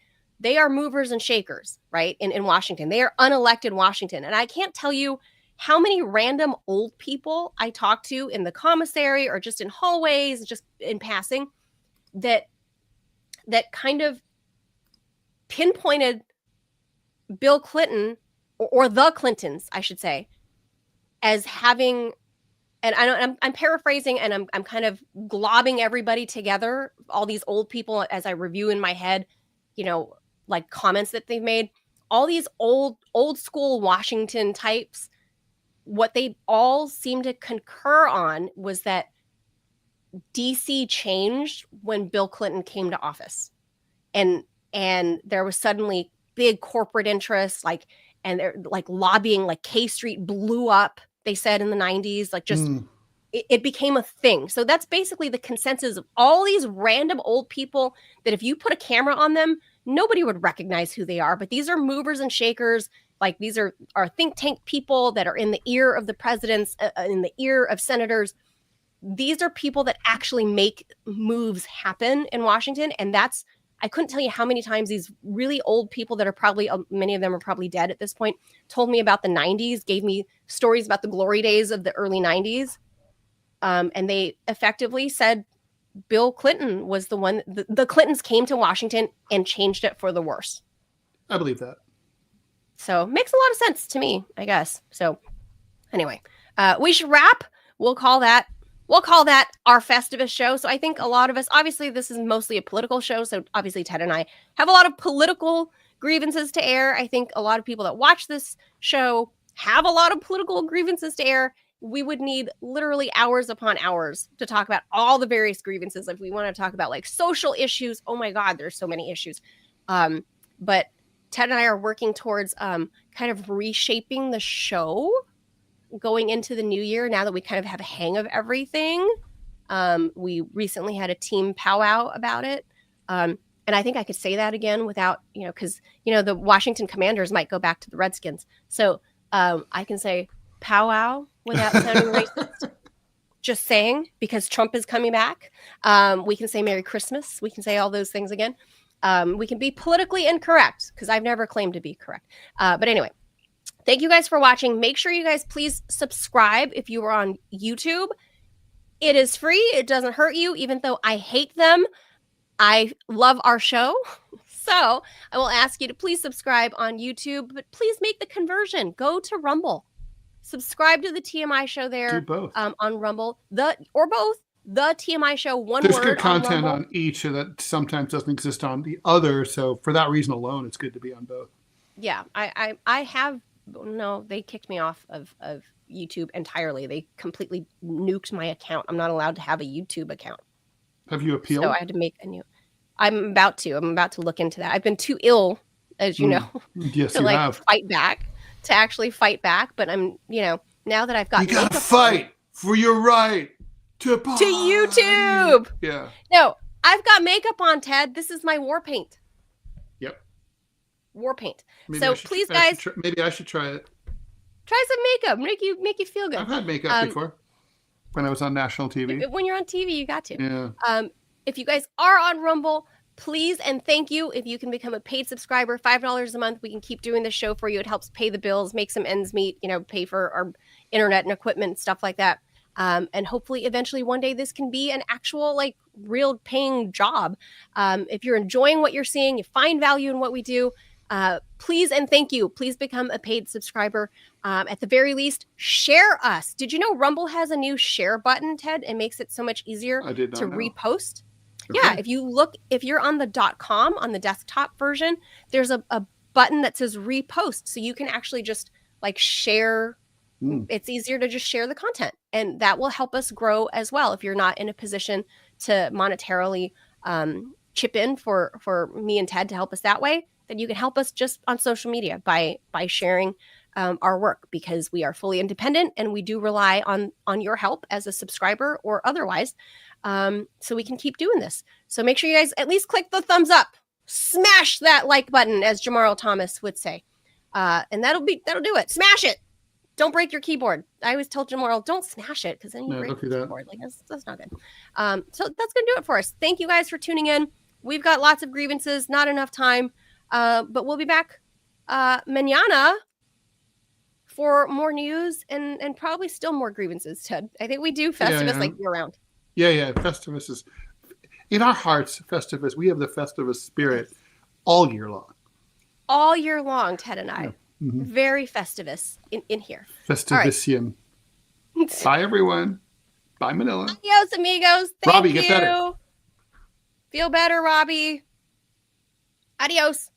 are movers and shakers, right? In Washington, they are unelected Washington. And I can't tell you how many random old people I talk to in the commissary or just in hallways, just in passing, that kind of pinpointed Bill Clinton or the Clintons, I should say, as having, and I'm paraphrasing, and I'm kind of globbing everybody together, all these old people, as I review in my head, like comments that they've made, all these old school Washington types, what they all seem to concur on was that DC changed when Bill Clinton came to office. And there was suddenly big corporate interests, and they're like lobbying, like K Street blew up, they said in the 90s, like just it became a thing. So that's basically the consensus of all these random old people that if you put a camera on them, nobody would recognize who they are. But these are movers and shakers. Like these are think tank people that are in the ear of the presidents, in the ear of senators. These are people that actually make moves happen in Washington. And I couldn't tell you how many times these really old people that are probably, many of them are probably dead at this point, told me about the 90s, gave me stories about the glory days of the early 90s. And they effectively said Bill Clinton was the one, the Clintons came to Washington and changed it for the worse. I believe that. So makes a lot of sense to me, I guess. So Anyway, we should wrap. We'll call that our Festivus show. So I think a lot of us, obviously, this is mostly a political show. So obviously, Ted and I have a lot of political grievances to air. I think a lot of people that watch this show have a lot of political grievances to air. We would need literally hours upon hours to talk about all the various grievances. If we want to talk about like social issues, oh my God, there's so many issues. But Ted and I are working towards kind of reshaping the show going into the new year, now that we kind of have a hang of everything. We recently had a team powwow about it. And I think I could say that again without, because, the Washington Commanders might go back to the Redskins. So I can say powwow without sounding racist. Just saying, because Trump is coming back. We can say Merry Christmas. We can say all those things again. We can be politically incorrect, because I've never claimed to be correct. But anyway, thank you guys for watching. Make sure you guys please subscribe if you are on YouTube. It is free. It doesn't hurt you, even though I hate them. I love our show. So I will ask you to please subscribe on YouTube, but please make the conversion. Go to Rumble. Subscribe to the TMI show there. Do both. On Rumble. Or both. The TMI show, one There's word. There's good content on each that sometimes doesn't exist on the other. So for that reason alone, it's good to be on both. Yeah, I have. No, they kicked me off of YouTube entirely. They completely nuked my account. I'm not allowed to have a YouTube account. Have you appealed? So I had to make a new. I'm about to look into that. I've been too ill, as you know, yes, to actually fight back. But I'm, now that I've got, you gotta fight for your right to YouTube. Yeah. No, I've got makeup on, Ted. This is my war paint. Yep. War paint. Maybe so please, guys, maybe I should try it. Try some makeup. Make you feel good. I've had makeup before when I was on national TV. When you're on TV, you got to. Yeah. If you guys are on Rumble, please and thank you. If you can become a paid subscriber, $5 a month, we can keep doing this show for you. It helps pay the bills, make some ends meet, pay for our internet and equipment, stuff like that. And hopefully eventually one day this can be an actual real paying job. If you're enjoying what you're seeing, you find value in what we do, please and thank you. Please become a paid subscriber. At the very least, share us. Did you know Rumble has a new share button, Ted? It makes it so much easier to repost. Okay. Yeah, if you're on the .com, on the desktop version, there's a button that says repost. So you can actually just share. It's easier to just share the content, and that will help us grow as well. If you're not in a position to monetarily chip in for me and Ted to help us that way, then you can help us just on social media by sharing our work, because we are fully independent and we do rely on your help as a subscriber or otherwise, so we can keep doing this. So make sure you guys at least click the thumbs up, smash that like button, as Jamarl Thomas would say, and that'll do it. Smash it. Don't break your keyboard. I always tell Jamarl, don't smash it, because then you break your keyboard. That's not good. So that's gonna do it for us. Thank you guys for tuning in. We've got lots of grievances, not enough time, but we'll be back mañana for more news and probably still more grievances, Ted. I think we do Festivus year round. Yeah. Festivus is in our hearts. Festivus, we have the Festivus spirit all year long. All year long, Ted and I. Yeah. Mm-hmm. Very Festivus in here. Festivisium. Right. Bye, everyone. Bye, Manila. Adios, amigos. Thank Robbie, you. get better. Feel better, Robbie. Adios.